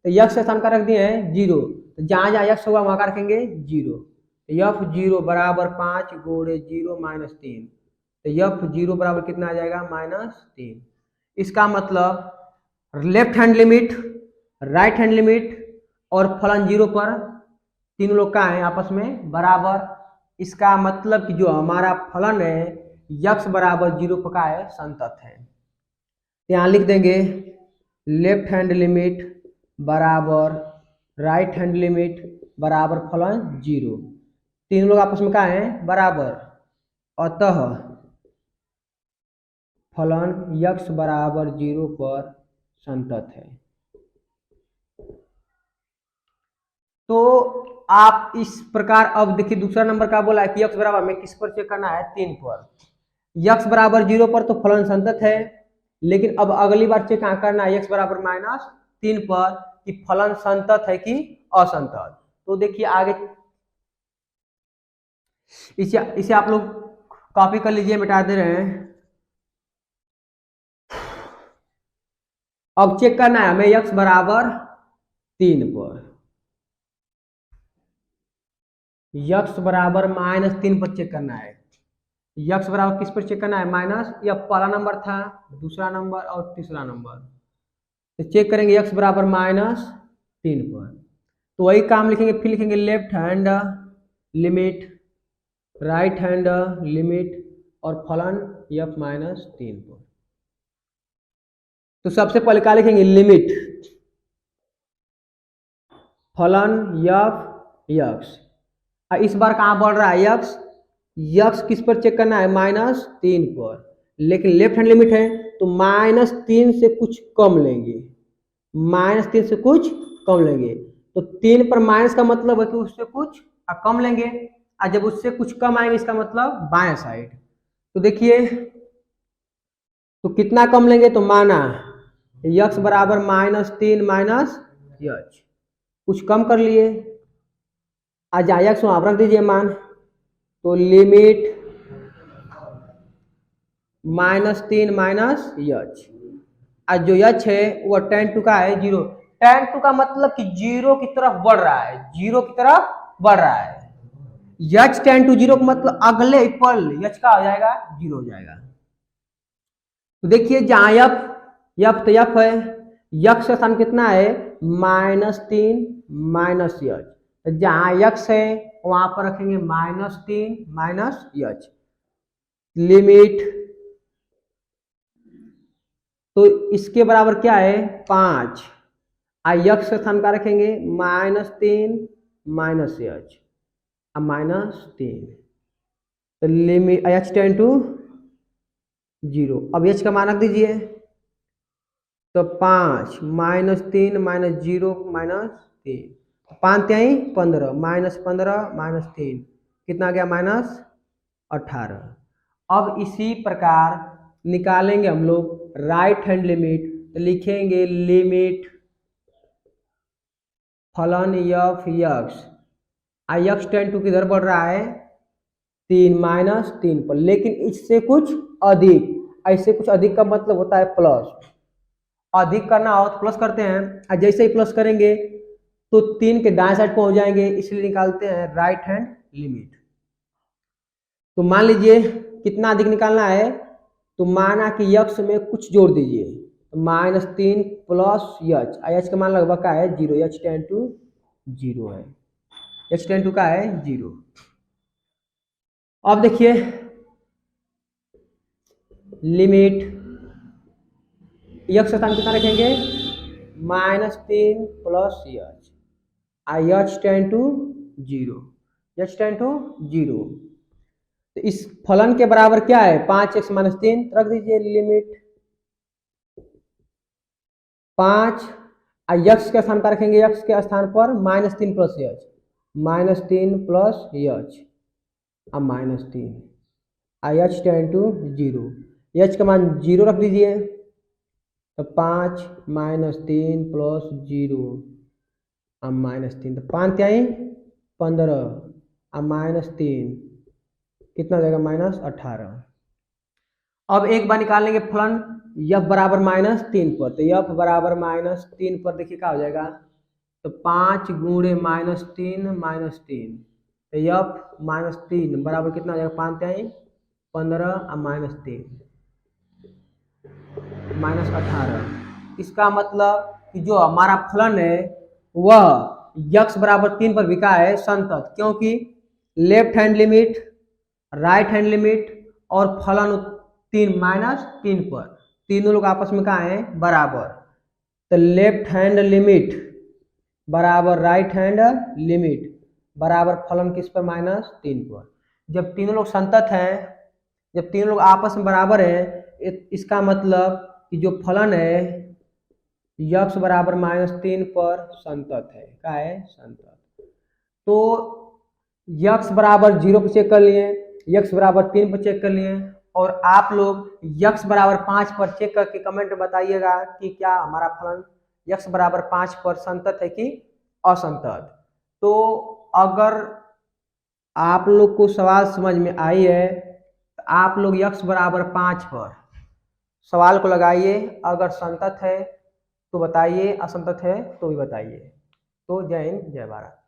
तो x का स्थान का रख दिए हैं 0, तो जहां जहां x होगा वहां का रखेंगे 0। तो f 0 बराबर 5 गुणे 0 -3, तो f 0 बराबर कितना आ जाएगा -3। इसका मतलब left hand limit, right hand limit और फलन 0 पर तीनों लोग का है आपस में बराबर। इसका मतलब कि जो हमारा फलन है x बराबर 0 पर का है संतत है। यहाँ लिख देंगे लेफ्ट हैंड लिमिट बराबर राइट हैंड लिमिट बराबर फलन 0, तीनों लोग आपस में का है बराबर, अतः फलन x बराबर 0 पर संतत है। तो आप इस प्रकार, अब देखिए दूसरा नंबर का बोला है कि x बराबर में किस पर चेक करना है 3 पर, x बराबर 0 पर तो फलन संतत है, लेकिन अब अगली बार चेक करना है x बराबर -3 पर कि फलन संतत है कि असंतत। तो देखिए आगे इसे आप लोग कॉपी कर लीजिए, मिटा दे रहे हैं। अब चेक करना है हमें x बराबर 3 पर, x बराबर -3 पर चेक करना है। x बराबर किस पर चेक करना है? माइनस, यह पहला नंबर था, दूसरा नंबर और तीसरा नंबर। तो चेक करेंगे x बराबर -3 पर, तो वही काम लिखेंगे। फिर लिखेंगे left hand limit, right hand limit और फलन f -3 पर। तो सबसे पहले क्या लिखेंगे? लिमिट फलन f x। इस बार कहाँ बढ़ रहा है? x किस पर चेक करना है? -3 पर, लेकिन लेफ्ट हैंड लिमिट है तो -3 से कुछ कम लेंगे, -3 से कुछ कम लेंगे। तो 3 पर माइनस का मतलब है कि उससे कुछ कम लेंगे, और जब उससे कुछ कम आएंगे इसका मतलब बाएं साइड। तो देखिए, तो कितना कम लेंगे? तो माना x बराबर -3 माइनस h, कुछ कम कर लिए, आज x वहां रख दीजिए मान। तो लिमिट -3 माइनस h, आज जो h है वो tan2 का है 0। tan2 का मतलब कि 0 की तरफ बढ़ रहा है, 0 की तरफ बढ़ रहा है। h tan2 0 का मतलब अगले ही पल h का हो जाएगा 0 हो जाएगा। तो देखिए जहां f तो f है, x का स्थान कितना है? -3 माइनस h, तो जहां x है वहां पर रखेंगे -3 माइनस h। लिमिट तो इसके बराबर क्या है? 5, x का स्थान का रखेंगे -3 माइनस h, -3, तो लिमिट h टेंड टू 0। अब h का मान रख दीजिए, तो 5 -3 माइनस 0 -3, 5 3 15 -15 -3 कितना गया? -18। अब इसी प्रकार निकालेंगे हम लोग राइट हैंड लिमिट, तो लिखेंगे लिमिट फलन f x टेंड टू किधर बढ़ रहा है? 3 -3 पर, लेकिन इससे कुछ अधिक। ऐसे कुछ अधिक का मतलब होता है प्लस, अधिक करना हो तो प्लस करते हैं, और जैसे ही प्लस करेंगे तो 3 के दाएं साइड पहुंच जाएंगे, इसलिए निकालते हैं राइट हैंड लिमिट। तो मान लीजिए कितना अधिक निकालना है, तो माना कि x में कुछ जोड़ दीजिए, तो -3 प्लस h का मान लगभग का है 0, h टेंड टू 0 है, h टेंड टू का है 0। अब देखिए लिमिट x का स्थान कितना रखेंगे? -3 plus h tend to 0, h tend to 0। तो इस फलन के बराबर क्या है? 5x - 3, रख दीजिए लिमिट 5, x के स्थान पर रखेंगे, x के स्थान पर -3 प्लस h, -3 प्लस h, अब -3, h टेंड टू 0, h का मान 0 रख दीजिए, तो 5 -3 प्लस 0, अब -3, तो 5 3 15, अब -3 कितना हो जाएगा? -18। अब एक बार निकाल लेंगे फलन f बराबर -3 पर, तो f बराबर -3 पर देखिए क्या हो जाएगा? तो 5 गुणे -3 -3, तो f -3 बराबर कितना हो जाएगा? 5 3 15, अब -3 -18। इसका मतलब कि जो हमारा फलन है वह x बराबर 3 पर बिका है संतत, क्योंकि left hand limit, right hand limit और फलन 3 -3 पर, तीनों लोग आपस में कहाँ हैं? बराबर। तो लेफ्ट हैंड लिमिट बराबर राइट हैंड लिमिट बराबर फलन किस पर? -3 पर। जब तीनों लोग संतत हैं, जब तीनों लोग आपस में बराबर हैं, इसका मतलब कि जो फलन है x बराबर -3 पर संतत है। क्या है? संतत। तो x बराबर 0 पर चेक कर लिए, x बराबर 3 पर चेक कर लिए, और आप लोग x बराबर 5 पर चेक करके कमेंट में बताइएगा कि क्या हमारा फलन x बराबर 5 पर संतत है कि असंतत। तो अगर आप लोग को सवाल समझ में आई है तो आप लोग x बराबर 5 पर सवाल को लगाइए, अगर संतत है तो बताइए, असंतत है तो भी बताइए। तो जय हिंद, जय भारत।